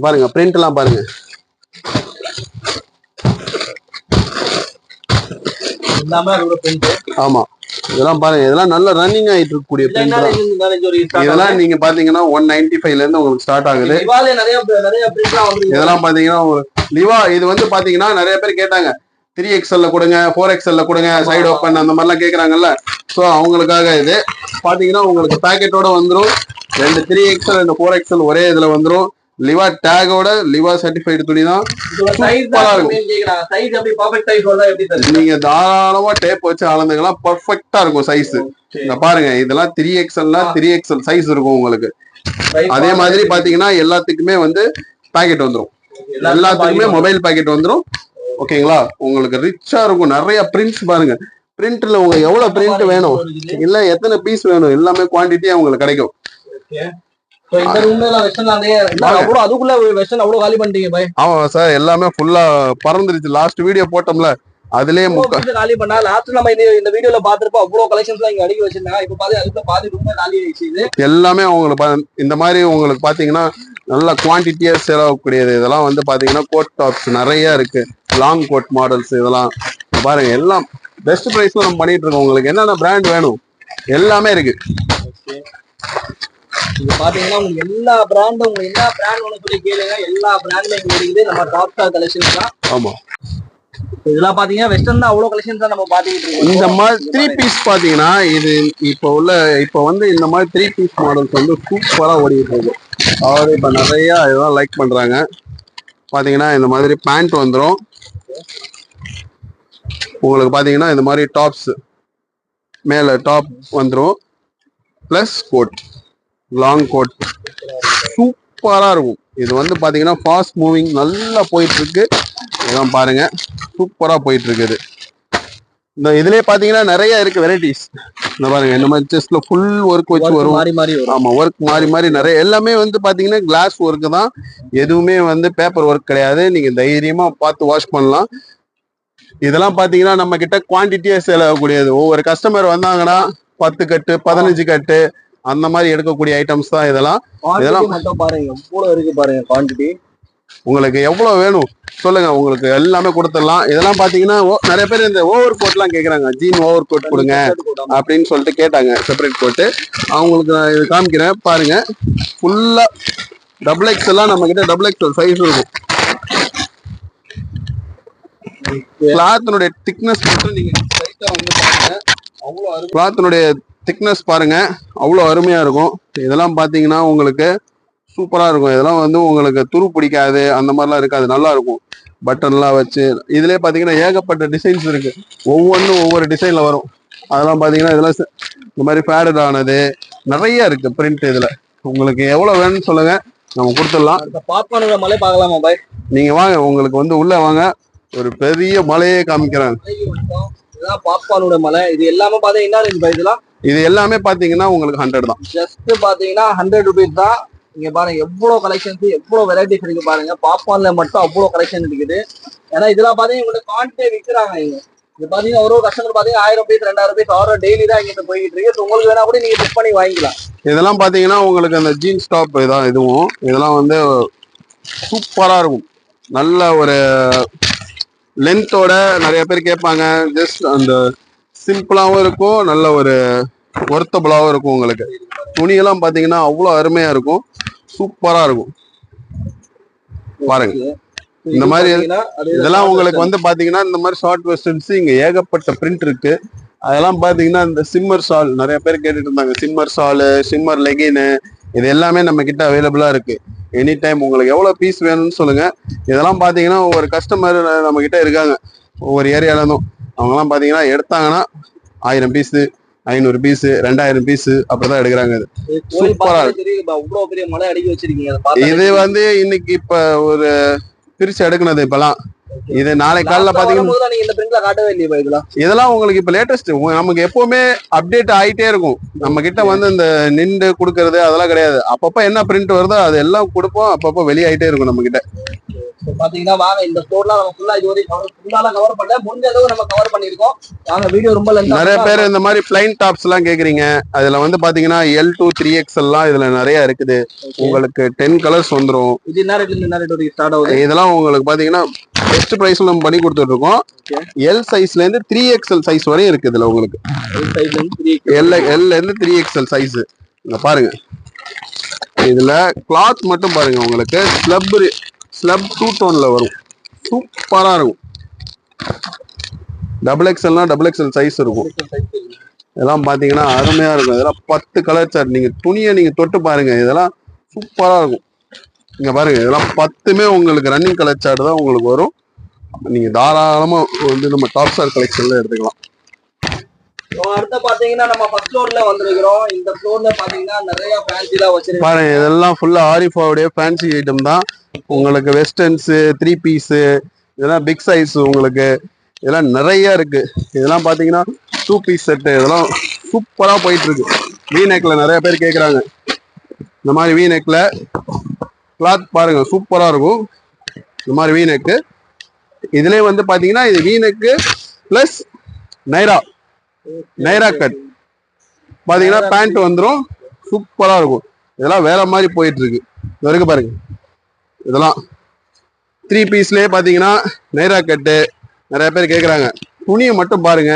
பாருங்க பிரிண்ட் எல்லாம் பாருங்க. ஆமா, இதெல்லாம் பாருங்க. இதெல்லாம் நல்ல ரன்னிங் ஆயிட்டு இருக்கக்கூடிய பிரிண்ட் தான். இதெல்லாம் நீங்க பாத்தீங்கன்னா 195ல இருந்து உங்களுக்கு ஸ்டார்ட் ஆகுது. இதெல்லாம் பாத்தீங்கன்னா லிவா. இது வந்து பாத்தீங்கன்னா நிறைய பேர் கேட்டாங்க 3XL கொடுங்க, 4XL கொடுங்க, சைடு ஓப்பன் அந்த மாதிரிலாம் கேட்குறாங்கல்ல. ஸோ அவங்களுக்காக இது பார்த்தீங்கன்னா உங்களுக்கு பேக்கெட்டோட வந்துடும். 2 3XL 2 4XL ஒரே இதில் வந்துடும். லிவா டேகோட லிவா சர்டிஃபைடு துணி தான். நீங்க தாராளமா டேப் வச்சு அளந்துக்கலாம். பர்ஃபெக்டா இருக்கும் சைஸ். இங்க பாருங்க, இதெல்லாம் 3XLனா 3XL சைஸ் இருக்கும் உங்களுக்கு. அதே மாதிரி பாத்தீங்கன்னா எல்லாத்துக்குமே வந்து பேக்கெட் வந்துடும். எல்லாத்துக்குமே மொபைல் பேக்கெட் வந்துடும். ஓகேங்களா, உங்களுக்கு ரிச்சா இருக்கும். நிறைய பிரிண்ட்ஸ் பாருங்க. பிரிண்ட்ல உங்களுக்கு எவ்வளவு பிரிண்ட் வேணும், இல்ல எத்தனை பீஸ் வேணும், எல்லாமே குவான்டிட்டியா உங்களுக்கு கிடைக்கும். ஆமா சார், எல்லாமே ஃபுல்லா பறந்துருச்சு. லாஸ்ட் வீடியோ போட்டோம்ல, அதுலயே காலி பண்ணா. லாஸ்ட் நம்ம இந்த வீடியோல பாத்துருப்போம். அவ்வளவு கலெக்ஷன்ஸ் இங்க அடுக்கி வச்சிருந்தாங்க. இப்ப பாதி அதுக்கு பாதி ரொம்ப காலி ஆயிடுச்சு. எல்லாமே உங்களுக்கு இந்த மாதிரி உங்களுக்கு பாத்தீங்கன்னா நல்ல குவான்டிட்டியா சேல் ஆகக்கூடியது. இதெல்லாம் வந்து பாத்தீங்கன்னா கோட் டாப்ஸ் நிறைய இருக்கு. லாங் கோட் மாடல்ஸ் இதெல்லாம் பாருங்க. எல்லாம் பெஸ்ட் பிரைஸ்ல நம்ம பண்ணிட்டு இருக்கோம். உங்களுக்கு என்னென்ன பிராண்ட் வேணும் எல்லாமே இருக்கு. பாத்தீங்கன்னா உங்களுக்கு எல்லா பிராண்டும், உங்களுக்கு என்ன பிராண்ட் வேணும் சொல்லி கேளுங்க. எல்லா பிராண்ட்ல இங்க இருக்குது. நம்ம டாப் ஸ்டார் கலெக்ஷன்ஸ் தான். ஆமா, இதெல்லாம் பாத்தீங்கன்னா வெஸ்டர்ன் தான். அவ்வளவு கலெக்ஷன்ஸ் தான் நம்ம பாத்துக்கிட்டு இருக்கோம். இந்த மாதிரி 3 பீஸ் பாத்தீங்கன்னா இது இப்ப வந்து இந்த மாதிரி 3 பீஸ் மாடல்ஸ் வந்து சூப்பரா ஓடிட்டு இருக்கு. அதாவது இப்ப நிறைய இதெல்லாம் லைக் பண்றாங்க. பாத்தீங்கன்னா இந்த மாதிரி பேண்ட் வந்துடும் உங்களுக்கு. பாத்தீங்கன்னா இந்த மாதிரி டாப்ஸ் மேல டாப் வந்துடும், பிளஸ் கோட், லாங் கோட் சூப்பரா இருக்கும். இது வந்து பாத்தீங்கன்னா ஃபாஸ்ட் மூவிங் நல்லா போயிட்டு இருக்கு. இதெல்லாம் பாருங்க சூப்பரா போயிட்டு இருக்குது. இந்த இதுலயே பாத்தீங்கன்னா நிறைய இருக்கு வெரைட்டிஸ். இந்த பாருங்க இந்த மாதிரி செஸ்ட்ல ஃபுல் ஒர்க் வச்சு வரும். ஆமா, ஒர்க் மாறி மாறி நிறைய எல்லாமே வந்து பாத்தீங்கன்னா கிளாஸ் ஒர்க் தான். எதுவுமே வந்து பேப்பர் ஒர்க் கிடையாது. நீங்க தைரியமா பார்த்து வாஷ் பண்ணலாம். இதெல்லாம் பாத்தீங்கன்னா நம்ம கிட்ட குவான்டிட்டியா சேல் ஆகக்கூடியது. ஒவ்வொரு கஸ்டமர் வந்தாங்கன்னா 10 கட்டு 15 கட்டு அந்த மாதிரி எடுக்கக்கூடிய ஐட்டம்ஸ் தான் இதெல்லாம். இதெல்லாம் பாருங்க எவ்வளவு இருக்கு பாருங்க குவான்டிட்டி. உங்களுக்கு எவ்வளவு வேணும் சொல்லுங்க, உங்களுக்கு எல்லாமே கொடுத்துடலாம். இதெல்லாம் பாத்தீங்கன்னா நிறைய பேர் இந்த ஓவர் கோட் எல்லாம் கேக்குறாங்க, ஜீன் ஓவர் கோட் கொடுங்க அப்படின்னு சொல்லிட்டு கேட்டாங்க, செப்பரேட் கோட்டு. அவங்களுக்கு நான் இது காமிக்கிறேன் பாருங்க. ஃபுல்லா டபுள் எக்ஸ் எல்லாம் நம்ம கிட்ட டபுள் எக்ஸ் சைஸ் இருக்கும். கிளாத்தினுடைய திக்னஸ் மட்டும் நீங்க வந்து பாருங்க, அவ்வளவு கிளாத்தினுடைய திக்னஸ் பாருங்க, அவ்வளவு அருமையா இருக்கும். இதெல்லாம் பாத்தீங்கன்னா உங்களுக்கு சூப்பரா இருக்கும். இதெல்லாம் வந்து உங்களுக்கு துரு பிடிக்காது, அந்த மாதிரிலாம் இருக்காது, நல்லா இருக்கும். பட்டன்லாம் வச்சு இதுலயே பாத்தீங்கன்னா ஏகப்பட்ட டிசைன்ஸ் இருக்கு. ஒவ்வொன்றும் ஒவ்வொரு டிசைன்ல வரும். அதெல்லாம் பாத்தீங்கன்னா இதெல்லாம் இந்த மாதிரி ஃபேடட் ஆனது நிறைய இருக்கு பிரிண்ட். இதுல உங்களுக்கு எவ்வளவு வேணும்னு சொல்லுங்க, நம்ம கொடுத்துடலாம். பாப்பானோட மலை பார்க்கலாமா பாய்? நீங்க வாங்க, உங்களுக்கு வந்து உள்ள வாங்க, ஒரு பெரிய மலையே காமிக்கிறேன். இதுதான் பாப்பானோட மலை. இது எல்லாமே பாத்தீங்கன்னா இதெல்லாம் இது எல்லாமே பாத்தீங்கன்னா உங்களுக்கு 100 தான். ஜஸ்ட் பாத்தீங்கன்னா 100 ரூபீஸ் தான். இங்க பாருங்க எவ்வளவு கலெக்ஷன்ஸ், எவ்வளவு வெரைட்டிஸ் இருக்கு பாருங்க. பாப்கார்ன்ல மட்டும் அவ்வளவு கலெக்ஷன் இருக்குது. ஏன்னா இதெல்லாம் பாத்தீங்கன்னா உங்களுக்கு குவான்டிட்டி விற்கிறாங்க. இங்க இது பாத்தீங்கன்னா ஒரு கஸ்டமர் பாத்தீங்கன்னா 1000 ரூபாய் 2000 ரூபாய் ஆர்டர் டெய்லி தான் இங்க போயிட்டு இருக்கு. உங்களுக்கு வேணா கூட நீங்க புக் பண்ணி வாங்கிக்கலாம். இதெல்லாம் பாத்தீங்கன்னா உங்களுக்கு அந்த ஜீன்ஸ் டாப் இதான். இதுவும் இதெல்லாம் வந்து சூப்பரா இருக்கும். நல்ல ஒரு லென்த்தோட நிறைய பேர் கேட்பாங்க. ஜஸ்ட் அந்த சிம்பிளாவும் இருக்கும், நல்ல ஒரு ஒர்த்தபிளாவும் இருக்கும். உங்களுக்கு துணியெல்லாம் பாத்தீங்கன்னா அவ்வளவு அருமையா இருக்கும், சூப்பரா இருக்கும். பாருங்க இந்த மாதிரி இதெல்லாம் உங்களுக்கு வந்து பாத்தீங்கன்னா இந்த மாதிரி ஷார்ட் வெஸ்டர்ன்ஸ் இங்க ஏகப்பட்ட பிரிண்ட் இருக்கு. அதெல்லாம் பாத்தீங்கன்னா இந்த சிம்மர் ஷால் நிறைய பேர் கேட்டுட்டு இருந்தாங்க. சிம்மர் ஷாலு, சிம்மர் லெகின்னு, இது எல்லாமே நம்ம கிட்ட அவைலபிளா இருக்கு. எனி டைம் உங்களுக்கு எவ்வளவு பீஸ் வேணும்னு சொல்லுங்க. இதெல்லாம் பாத்தீங்கன்னா ஒவ்வொரு கஸ்டமர் நம்ம கிட்ட இருக்காங்க, ஒவ்வொரு ஏரியால இருந்தும். அவங்க எல்லாம் பாத்தீங்கன்னா எடுத்தாங்கன்னா 1000 பீஸ் 500 பீஸ் 2000 பீஸ் அப்படிதான் எடுக்கிறாங்க. சூப்பரா இருக்கு. இது வந்து இன்னைக்கு இப்ப ஒரு பிரிச்சு எடுக்கணும். இப்பெல்லாம் இது நாளைக்கு காலைல பாத்தீங்கன்னா இதெல்லாம் உங்களுக்கு இப்ப லேட்டஸ்ட். நமக்கு எப்பவுமே அப்டேட் ஆயிட்டே இருக்கும். நம்ம கிட்ட வந்து இந்த நின்று கொடுக்கறது அதெல்லாம் கிடையாது. அப்பப்ப என்ன பிரிண்ட் வருதோ அது எல்லாம் கொடுப்போம். அப்பப்போ வெளியாயிட்டே இருக்கும் நம்ம கிட்ட. பாத்தீங்கன்னா வாங்க, இந்த ஸ்டோர்லாம் நம்ம ஃபுல்லா இது வரைக்கும் கவர் பண்ணல, முடிஞ்ச அளவு நம்ம கவர் பண்ணிருக்கோம். வாங்க, வீடியோ ரொம்ப நிறைய பேர் இந்த மாதிரி பிளைன் டாப்ஸ் எல்லாம் கேக்குறீங்க. அதுல வந்து பாத்தீங்கன்னா L2 3XL எல்லாம் இதுல நிறைய இருக்குது. உங்களுக்கு 10 கலர்ஸ் வந்துரும். இது என்ன ரேட்ல என்ன ரேட் வரைக்கும் ஸ்டார்ட் ஆகுது? இதெல்லாம் உங்களுக்கு பாத்தீங்கன்னா பெஸ்ட் பிரைஸ்ல நம்ம பண்ணி கொடுத்துட்டு இருக்கோம். L சைஸ்ல இருந்து 3XL சைஸ் வரையும் இருக்கு. இதுல உங்களுக்கு L இருந்து 3XL சைஸ். இங்க பாருங்க, இதுல கிளாத் மட்டும் பாருங்க, உங்களுக்கு ஸ்லப் 2 டோன்ல வரும், சூப்பரா இருக்கும். XXL சைஸ் இருக்கும். இதெல்லாம் பாத்தீங்கன்னா அருமையா இருக்கும். இதெல்லாம் 10 கலர் சார்ட். நீங்க துணியை நீங்க தொட்டு பாருங்க, இதெல்லாம் சூப்பரா இருக்கும். இங்க பாருங்க, இதெல்லாம் 10மே உங்களுக்கு ரன்னிங் கலர் சார்ட் தான் உங்களுக்கு வரும். நீங்க தாராளமா வந்து நம்ம டாப் ஸ்டார் கலெக்ஷன்ல எடுத்துக்கலாம். அடுத்து பாத்தீங்கன்னா நம்ம ஃபர்ஸ்ட் ஃப்ளோர்ல வந்திருக்கிறோம். இந்த ஃப்ளோர்ல பாத்தீங்கன்னா நிறைய ஃபேன்சிலாம் வச்சிருக்காங்க. பாருங்க, இதெல்லாம் ஃபுல்லா ஆரிஃபாவுடைய ஃபேன்சி ஐட்டம் தான். உங்களுக்கு வெஸ்டர்ன்ஸ் 3 பீஸ், இதெல்லாம் பிக் சைஸ் உங்களுக்கு இதெல்லாம் நிறைய இருக்கு. இதெல்லாம் பாத்தீங்கன்னா 2 பீஸ் செட்டு. இதெல்லாம் சூப்பரா போயிட்டு இருக்கு. வீநெக்ல நிறைய பேர் கேக்குறாங்க. இந்த மாதிரி வீநெக்ல கிளாத் பாருங்க, சூப்பரா இருக்கும். இந்த மாதிரி வீநெக்கு இதுலயே வந்து பாத்தீங்கன்னா இது வீநெக்கு பிளஸ் நைரா கட் பாத்தீங்கன்னா பேண்ட் வந்துடும், சூப்பரா இருக்கும். இதெல்லாம் வேற மாதிரி போயிட்டு இருக்கு. இது வரைக்கும் பாருங்க, இதெல்லாம் 3 பீஸ்லயே பாத்தீங்கன்னா நைரா கட்டு நிறைய பேர் கேக்குறாங்க. துணியை மட்டும் பாருங்க,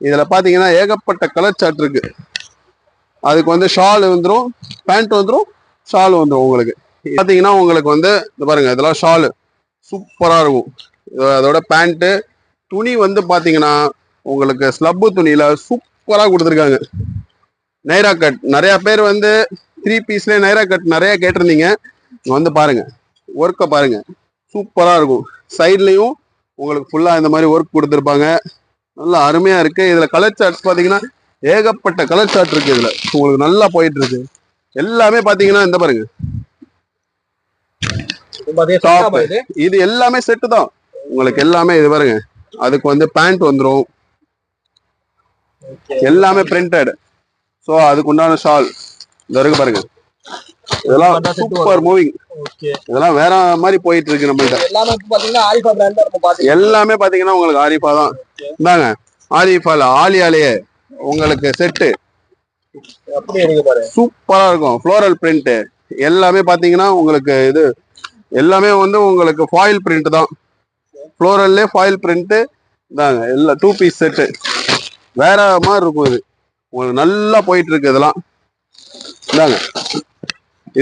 இதுல பாத்தீங்கன்னா ஏகப்பட்ட கலர் சார்ட் இருக்கு. அதுக்கு வந்து ஷால் வந்துடும், பேண்ட் வந்துடும், ஷால் வந்துடும். உங்களுக்கு பாத்தீங்கன்னா உங்களுக்கு வந்து இந்த பாருங்க, இதெல்லாம் ஷாலு சூப்பரா இருக்கும். அதோட பேண்ட் துணி வந்து பாத்தீங்கன்னா உங்களுக்கு ஸ்லப்பு துணியில சூப்பரா கொடுத்துருக்காங்க. நைரா கட் நிறைய பேர் வந்து 3 பீஸ்ல நைரா கட் நிறைய கேட்டிருந்தீங்க. வந்து பாருங்க, ஒர்க்கை பாருங்க, சூப்பரா இருக்கும். சைட்லயும் உங்களுக்கு ஃபுல்லா இந்த மாதிரி ஒர்க் கொடுத்துருப்பாங்க, நல்லா அருமையா இருக்கு. இதுல கலர் சார்ட்ஸ் பாத்தீங்கன்னா ஏகப்பட்ட கலர் சார்ட் இருக்கு. இதுல உங்களுக்கு நல்லா போயிட்டு இருக்கு. எல்லாமே பாத்தீங்கன்னா இந்த பாருங்க, டாப் இது எல்லாமே செட்டு தான் உங்களுக்கு. எல்லாமே இது பாருங்க, அதுக்கு வந்து பேண்ட் வந்துடும், எல்லாமே பிரிண்டட். ஸோ அதுக்கு உண்டான ஷால் இந்த இருக்கு பாருங்க. இதெல்லாம் சூப்பர் மூவிங். இதெல்லாம் வேற மாதிரி போயிட்டு இருக்கு நம்மள்ட்ட. எல்லாமே பாத்தீங்கன்னா உங்களுக்கு ஆரிஃபா தான். இந்தாங்க ஆரிஃபால ஆலியாலேயே உங்களுக்கு செட்டு சூப்பரா இருக்கும். ஃப்ளோரல் பிரிண்ட் எல்லாமே பாத்தீங்கன்னா உங்களுக்கு இது எல்லாமே வந்து உங்களுக்கு ஃபாயில் பிரிண்ட் தான். ஃப்ளோரல்லே ஃபாயில் பிரிண்ட் தாங்க. எல்லாம் 2 பீஸ் செட்டு வேற மாதிரி இருக்கும். இது உங்களுக்கு நல்லா போயிட்டு இருக்கு. இதெல்லாம் இந்தாங்க.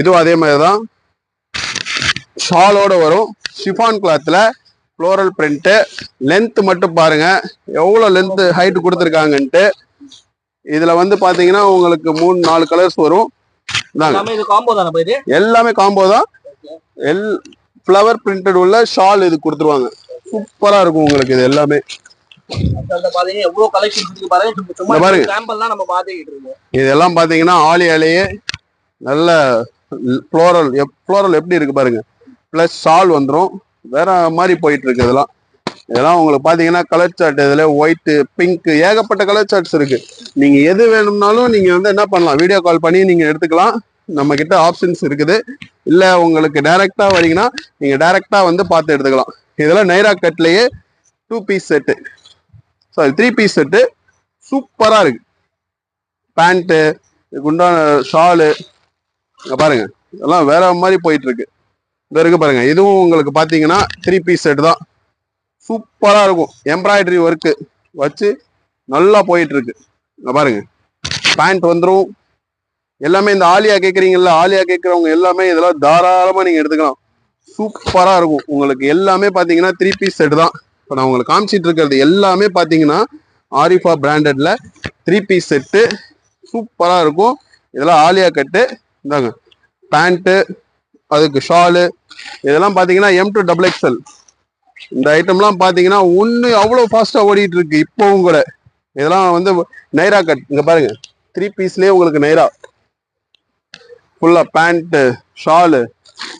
இதுவும் அதே மாதிரி தான் ஷாலோட வரும். ஷிஃபான் கிளாத்ல ஃப்ளோரல் பிரிண்ட். லென்த் மட்டும் பாருங்க எவ்வளவு லென்த் ஹைட் கொடுத்துருக்காங்கன்ட்டு. இதுல வந்து பாத்தீங்கன்னா உங்களுக்கு 3-4 கலர்ஸ் வரும். எல்லாமே காம்போ தான். ஃப்ளவர் பிரிண்டட் உள்ள ஷால் இது கொடுத்துருவாங்க. சூப்பரா இருக்கும் உங்களுக்கு. இது எல்லாமே இதெல்லாம் பாத்தீங்கன்னா ஆலியாலேயே நல்ல ஃப்ளோரல் எப்படி இருக்கு பாருங்க. பிளஸ் ஷால் வந்துடும். வேற மாதிரி போயிட்டு இருக்கு. இதெல்லாம் உங்களுக்கு பாத்தீங்கன்னா கலர் சார்ட். இதுல ஒயிட், பிங்க் ஏகப்பட்ட கலர் சார்ட்ஸ் இருக்கு. நீங்க எது வேணும்னாலும் நீங்க வந்து என்ன பண்ணலாம், வீடியோ கால் பண்ணி நீங்க எடுத்துக்கலாம். நம்ம கிட்ட ஆப்ஷன்ஸ் இருக்குது. இல்ல உங்களுக்கு டைரக்டா வரீங்கன்னா நீங்க டைரக்டா வந்து பார்த்து எடுத்துக்கலாம். இதெல்லாம் நைரா கட்லயே 2 piece set, sari 3 piece set சூப்பரா இருக்கு. பேண்ட், குண்டான ஷாலு பாருங்க. இதெல்லாம் வேற மாதிரி போயிட்டு இருக்கு. இந்த இருக்கு பாருங்க. இதுவும் உங்களுக்கு பாத்தீங்கன்னா 3 பீஸ் செட் தான். சூப்பரா இருக்கும். எம்ப்ராய்டரி ஒர்க்கு வச்சு நல்லா போயிட்டு இருக்கு. பாருங்க பேண்ட் வந்துடும். எல்லாமே இந்த ஆலியா கேட்குறீங்கல்ல, ஆலியா கேட்குறவங்க எல்லாமே இதெல்லாம் தாராளமா நீங்க எடுத்துக்கலாம். சூப்பரா இருக்கும் உங்களுக்கு. எல்லாமே பாத்தீங்கன்னா 3 பீஸ் செட் தான். இப்போ நான் உங்களுக்கு காமிச்சிட்டு இருக்கிறது எல்லாமே பாத்தீங்கன்னா ஆரிஃபா பிராண்டட்ல 3 பீஸ் செட்டு சூப்பரா இருக்கும். இதெல்லாம் ஆலியா கட்டு. இந்தாங்க பேண்ட்டு, அதுக்கு ஷாலு. இதெல்லாம் பாத்தீங்கன்னா M2XXL. இந்த ஐட்டம்லாம் பாத்தீங்கன்னா அவ்வளோ ஃபாஸ்டா ஓடிட்டு இருக்கு இப்பவும் கூட. இதெல்லாம் வந்து நைரா கட். இங்க பாருங்க 3 பீஸ்லயே உங்களுக்கு நைரா ஃபுல்லா பேண்ட், ஷாலு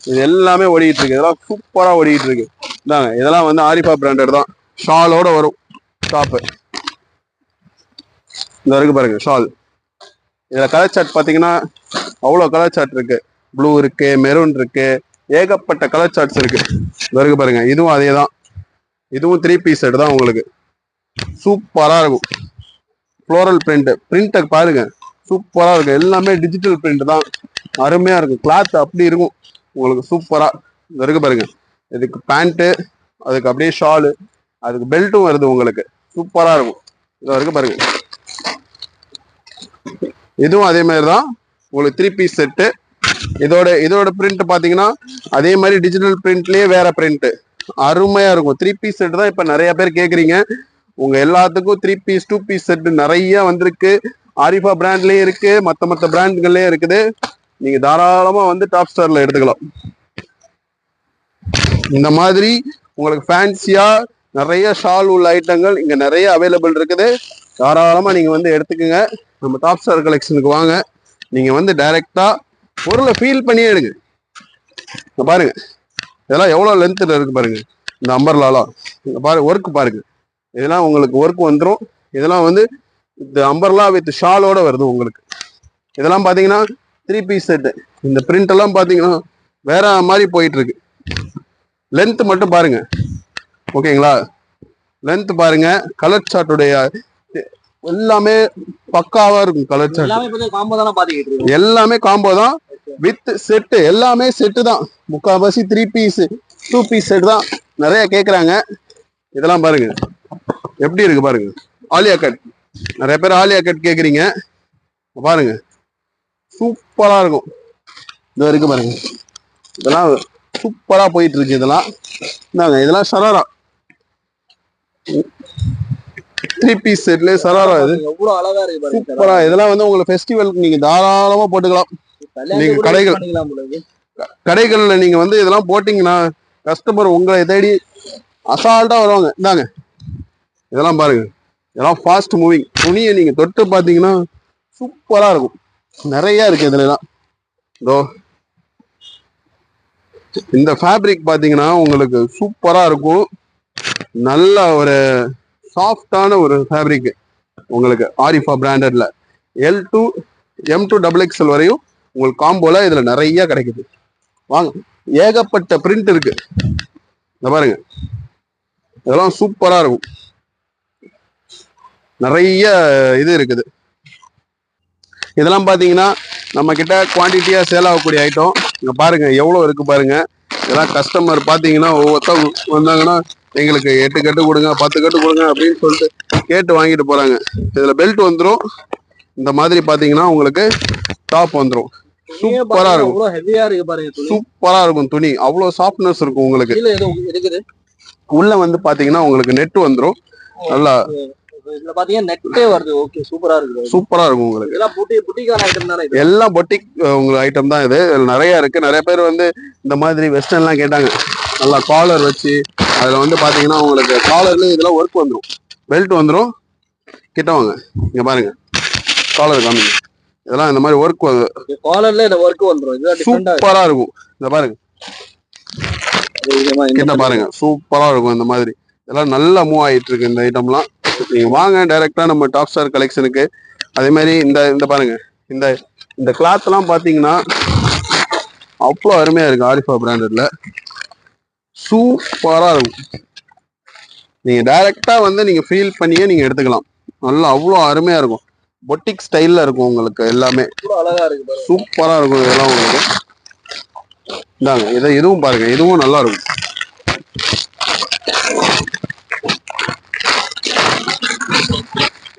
இது எல்லாமே ஓடிட்டு இருக்கு. இதெல்லாம் சூப்பரா ஓடிட்டு இருக்கு. இதாங்க இதெல்லாம் வந்து ஆரிஃபா பிராண்டட் தான். ஷாலோட வரும் டாப்பு. இந்த இருக்கு பாருங்க ஷால். இதுல கலர் சார்ட் பாத்தீங்கன்னா அவ்வளோ கலர் சார்ட் இருக்கு. ப்ளூ இருக்கு, மெரூன் இருக்கு, ஏகப்பட்ட கலர் சார்ட்ஸ் இருக்கு. இந்த இருக்கு பாருங்க. இதுவும் அதே தான். இதுவும் 3 பீஸ் செட் தான் உங்களுக்கு. சூப்பரா இருக்கும். ஃப்ளோரல் பிரிண்ட் பாருங்க சூப்பரா இருக்கு. எல்லாமே டிஜிட்டல் பிரிண்ட் தான். அருமையா இருக்கும். கிளாத் அப்படி இருக்கும் உங்களுக்கு சூப்பரா. இந்த இருக்கு பாருங்க. இதுக்கு பேண்ட்டு, அதுக்கு அப்படியே ஷாலு, அதுக்கு பெல்ட்டும் வருது உங்களுக்கு. சூப்பரா இருக்கும். இதை இருக்கு பாருங்க. இதுவும் அதே மாதிரி தான் உங்களுக்கு 3 பீஸ் செட்டு. இதோட பிரிண்ட் பாத்தீங்கன்னா அதே மாதிரி டிஜிட்டல் பிரிண்ட்லயே வேற பிரிண்ட் அருமையா இருக்கும். 3 பீஸ் செட் தான் இப்ப நிறைய பேர் கேக்குறீங்க. உங்க எல்லாத்துக்கும் 3 பீஸ் 2 பீஸ் செட் நிறைய வந்திருக்கு. ஆரிஃபா பிராண்ட்லயே இருக்கு, மத்த பிராண்ட்கள்லயே இருக்குது. நீங்க தாராளமா வந்து டாப் ஸ்டார்ல எடுத்துக்கலாம். இந்த மாதிரி உங்களுக்கு ஃபேன்சியா நிறைய ஷால் உள்ள ஐட்டங்கள் இங்க நிறைய அவைலபிள் இருக்குது. தாராளமா நீங்க வந்து எடுத்துக்கோங்க. நம்ம டாப் ஸ்டார் கலெக்ஷனுக்கு வாங்க. நீங்க வந்து டைரக்டா பொருளை ஃபீல் பண்ணியே எடுங்க. பாருங்க இதெல்லாம் எவ்வளவு லென்த்ல இருக்கு பாருங்க. இந்த அம்பர்லாலாம் பாருங்க, ஒர்க் பாருங்க. இதெல்லாம் உங்களுக்கு ஒர்க் வந்துடும். இதெல்லாம் வந்து இந்த அம்பர்லா வித் ஷாலோட வருது உங்களுக்கு. இதெல்லாம் பாத்தீங்கன்னா 3 பீஸ் செட்டு. இந்த பிரிண்ட் எல்லாம் பாத்தீங்கன்னா வேற மாதிரி போயிட்டு இருக்கு. லென்த் மட்டும் பாருங்க. ஓகேங்களா? லென்த் பாருங்க. கலர் சார்ட்டுடைய எல்லாமே பக்காவா இருக்கும். கலர் சார்ட் எல்லாமே காம்போ தான் வித் செட்டு. எல்லாமே செட்டு தான். முக்கால்வாசி 3 பீஸ் 2 பீஸ் செட் தான் நிறைய கேக்குறாங்க. இதெல்லாம் பாருங்க எப்படி இருக்கு பாருங்க. ஆலியா கட். நிறைய பேர் ஆலியா கட் கேக்குறீங்க. பாருங்க சூப்பரா இருக்கும். இது இருக்கு பாருங்க. இதெல்லாம் சூப்பரா போயிட்டு இருக்கு. இதெல்லாம் ஷராரா 3 பீஸ் செட்ல ஷராரா. இது எவ்வளவு அழகா இருக்கு சூப்பரா. இதெல்லாம் வந்து உங்களுக்கு ஃபெஸ்டிவலுக்கு நீங்க தாராளமா போட்டுக்கலாம். நீங்க கடைகள்ல நீங்க வந்து இதெல்லாம் போட்டீங்கன்னா கஸ்டமர் உங்களை தேடி அசால்ட்டா வருவாங்க. இந்தாங்க இதெல்லாம் பாருங்க. இதெல்லாம் ஃபாஸ்ட் மூவிங். துணியை நீங்க தொட்டு பாத்தீங்கன்னா சூப்பரா இருக்கும். நிறைய இருக்கு இதுல எல்லாம். இதோ இந்த ஃபேப்ரிக் பாத்தீங்கன்னா உங்களுக்கு சூப்பரா இருக்கும். நல்ல ஒரு சாஃப்டான ஒரு ஃபேப்ரிக் உங்களுக்கு ஆரிஃபா பிராண்டட்ல L2 M2 XXL வரையும் உங்களுக்கு காம்போல இதுல நிறைய கிடைக்குது. வாங்க, ஏகப்பட்ட பிரிண்ட் இருக்கு. இந்த பாருங்க, இதெல்லாம் சூப்பரா இருக்கும். நிறைய இது இருக்குது. இதெல்லாம் பாத்தீங்கன்னா நம்ம கிட்ட குவான்டிட்டியா சேல் ஆகக்கூடிய ஐட்டம். இங்க பாருங்க எவ்வளவு இருக்கு பாருங்க. இதெல்லாம் கஸ்டமர் பாத்தீங்கன்னா ஒவ்வொருத்தவங்க வந்தாங்கன்னா எங்களுக்கு 8 கட்டு கொடுங்க 10 கட்டு கொடுங்க அப்படின்னு சொல்லிட்டு கேட்டு வாங்கிட்டு போறாங்க. இதுல பெல்ட் வந்துடும். இந்த மாதிரி பாத்தீங்கன்னா உங்களுக்கு டாப் வந்துடும். சூப்பரா இருக்கும். ஹெவியா இருக்கு பாருங்க. சூப்பரா இருக்கும் துணி. அவ்வளவு சாஃப்ட்னஸ் இருக்கும் உங்களுக்கு. உள்ள வந்து பாத்தீங்கன்னா உங்களுக்கு நெட் வந்துடும். நல்லா இதுல பாத்தீங்கன்னா நெட்டே வருது. ஓகே, சூப்பரா இருக்கு. சூப்பரா இருக்கும் உங்களுக்கு. எல்லாம் புட்டிக்கான ஐட்டம் தானே? எல்லாம் பொட்டிக் உங்களுக்கு ஐட்டம் தான் இது. நிறைய இருக்கு. நிறைய பேர் வந்து இந்த மாதிரி வெஸ்டர்ன்லாம் கேட்டாங்க. நல்லா காலர் வச்சு அதுல வந்து பாத்தீங்கன்னா உங்களுக்கு காலர்ல இதெல்லாம் ஒர்க் வந்துடும். பெல்ட் வந்துடும். கிட்ட வாங்க, இங்க பாருங்க காலர் காமிங்க. இதெல்லாம் இந்த மாதிரி ஒர்க் காலர்ல இந்த ஒர்க் வந்துடும். சூப்பரா இருக்கும். இந்த பாருங்க கிட்ட பாருங்க, சூப்பரா இருக்கும். இந்த மாதிரி இதெல்லாம் நல்லா மூவ் ஆயிட்டு இருக்கு இந்த ஐட்டம்லாம். நீங்க வாங்க டைரக்டா நம்ம டாப் ஸ்டார் கலெக்ஷனுக்கு. அதே மாதிரி இந்த பாருங்க, இந்த இந்த கிளாத் எல்லாம் பாத்தீங்கன்னா அவ்வளோ அருமையா இருக்கு. ஆரிஃபா பிராண்டட்ல சூப்பரா இருக்கும். நீங்க டைரக்டா வந்து நீங்க ஃபீல் பண்ணியே நீங்க எடுத்துக்கலாம். நல்லா அவ்வளோ அருமையா இருக்கும். பொட்டிக் ஸ்டைல்ல இருக்கும் உங்களுக்கு. எல்லாமே அழகா இருக்கு. சூப்பரா இருக்கும். இதெல்லாம் உங்களுக்கு இந்தாங்க. இதுவும் பாருங்க, இதுவும் நல்லா இருக்கும்.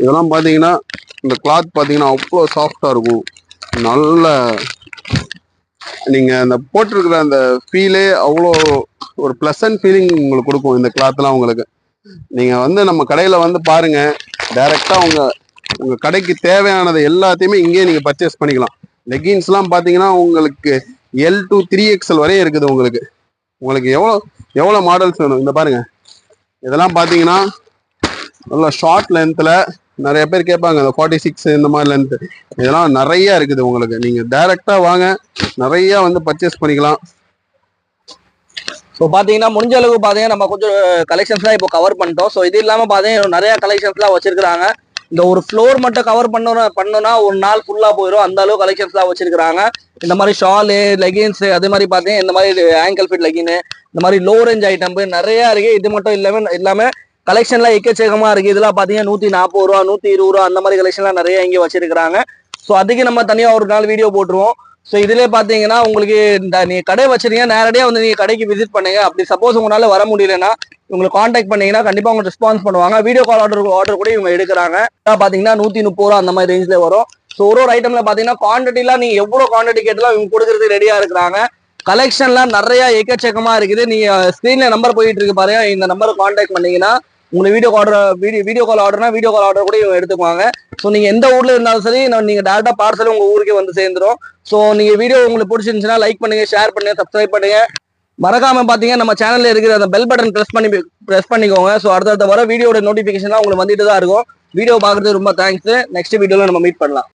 இதெல்லாம் பாத்தீங்கன்னா இந்த கிளாத் பாத்தீங்கன்னா அவ்வளோ சாஃப்டா இருக்கும். நல்ல நீங்க அந்த போட்டிருக்கிற அந்த ஃபீலே அவ்வளோ ஒரு பிளசன்ட் ஃபீலிங் உங்களுக்கு கொடுக்கும் இந்த கிளாத்லாம் உங்களுக்கு. நீங்க வந்து நம்ம கடையில வந்து பாருங்க, டைரக்டா உங்க கடைக்கு தேவையானது எல்லாத்தையுமே இங்கேயே நீங்க பர்ச்சேஸ் பண்ணிக்கலாம். லெகின்ஸ் எல்லாம் பாத்தீங்கன்னா உங்களுக்கு L2 3XL வரையும் இருக்குது. உங்களுக்கு எவ்வளவு மாடல்ஸ் வேணும். இந்த பாருங்க, இதெல்லாம் பாத்தீங்கன்னா நல்லா ஷார்ட் லென்த்ல நிறைய பேர் கேட்பாங்க. அந்த 46 இந்த மாதிரி லென்த் இதெல்லாம் நிறைய இருக்குது உங்களுக்கு. நீங்க டைரக்டா வாங்க, நிறைய வந்து பர்ச்சேஸ் பண்ணிக்கலாம். ஸோ பார்த்தீங்கன்னா முடிஞ்ச அளவுக்கு பார்த்தீங்கன்னா நம்ம கொஞ்சம் கலெக்ஷன்ஸ்லாம் இப்போ கவர் பண்ணிட்டோம். ஸோ இது இல்லாமல் பார்த்தீங்கன்னா நிறைய கலெக்ஷன்ஸ்லாம் வச்சிருக்காங்க. இந்த ஒரு ஃப்ளோர் மட்டும் கவர் பண்ணோம்னா ஒரு நாள் ஃபுல்லாக போயிடும். அந்த அளவு கலெக்ஷன்ஸ்லாம் வச்சிருக்காங்க. இந்த மாதிரி ஷாலு, லெகின்ஸ், அதே மாதிரி பார்த்தீங்கன்னா இந்த மாதிரி ஆங்கிள் ஃபிட் லெகின், இந்த மாதிரி லோ ரேஞ்ச் ஐட்டம் நிறைய இருக்கு. இது மட்டும் இல்லாமல் கலெக்ஷன்லாம் எக்கச்சக்கமா இருக்கு. இதெல்லாம் பார்த்தீங்கன்னா 140 ரூபா 120 ரூபா அந்த மாதிரி கலெக்ஷன்லாம் நிறைய இங்கே வச்சிருக்காங்க. ஸோ அதுக்கு நம்ம தனியாக ஒரு நாள் வீடியோ போட்டுருவோம். ஸோ இதுலேயே பார்த்தீங்கன்னா உங்களுக்கு நீங்க கடை வச்சிருக்கீங்க, நேரடியாக வந்து நீங்க கடைக்கு விசிட் பண்ணுங்க. அப்படி சப்போஸ் உங்களால வர முடியலன்னா உங்களுக்கு காண்டாக்ட் பண்ணீங்கன்னா கண்டிப்பா உங்களுக்கு ரெஸ்பான்ஸ் பண்ணுவாங்க. வீடியோ கால் ஆர்டர் கூட இவங்க எடுக்கிறாங்க. பாத்தீங்கன்னா 130 ரூபா அந்த மாதிரி ரேஞ்ச்ல வரும். ஸோ ஒரு ஐட்டம்ல பாத்தீங்கன்னா குவான்டிட்டிலாம் நீங்க எவ்வளவு குவான்டிட்டி கேட்டாலும் இவங்க கொடுக்கறது ரெடியா இருக்கிறாங்க. கலெக்ஷன்லாம் நிறைய எக்கச்சக்கமா இருக்குது. நீங்க ஸ்கிரீன்ல நம்பர் போயிட்டு இருக்கு பாருங்க, இந்த நம்பருக்கு காண்டாக்ட் பண்ணீங்கன்னா உங்களுக்கு வீடியோ கால் ஆர்டர் கூட இவங்க எடுத்துக்குவாங்க. ஸோ நீங்க எந்த ஊர்ல இருந்தாலும் சரி, நீங்க டேரக்டா பார்சல் உங்க ஊருக்கே வந்து சேர்ந்துடும். ஸோ நீங்க வீடியோ உங்களுக்கு பிடிச்சிருந்துச்சுன்னா லைக் பண்ணுங்க, ஷேர் பண்ணுங்க, சப்ஸ்கிரைப் பண்ணுங்க. மறக்காம பாத்தீங்கன்னா நம்ம சேனல்ல இருக்கிற அந்த பெல் பட்டன் பிரஸ் பண்ணிக்கோங்க. ஸோ அடுத்த வர வீடியோட நோட்டிபிகேஷன் உங்களுக்கு வந்துட்டு தான் இருக்கும். வீடியோ பார்க்கறது ரொம்ப தேங்க்ஸ். நெக்ஸ்ட் வீடியோல நம்ம மீட் பண்ணலாம்.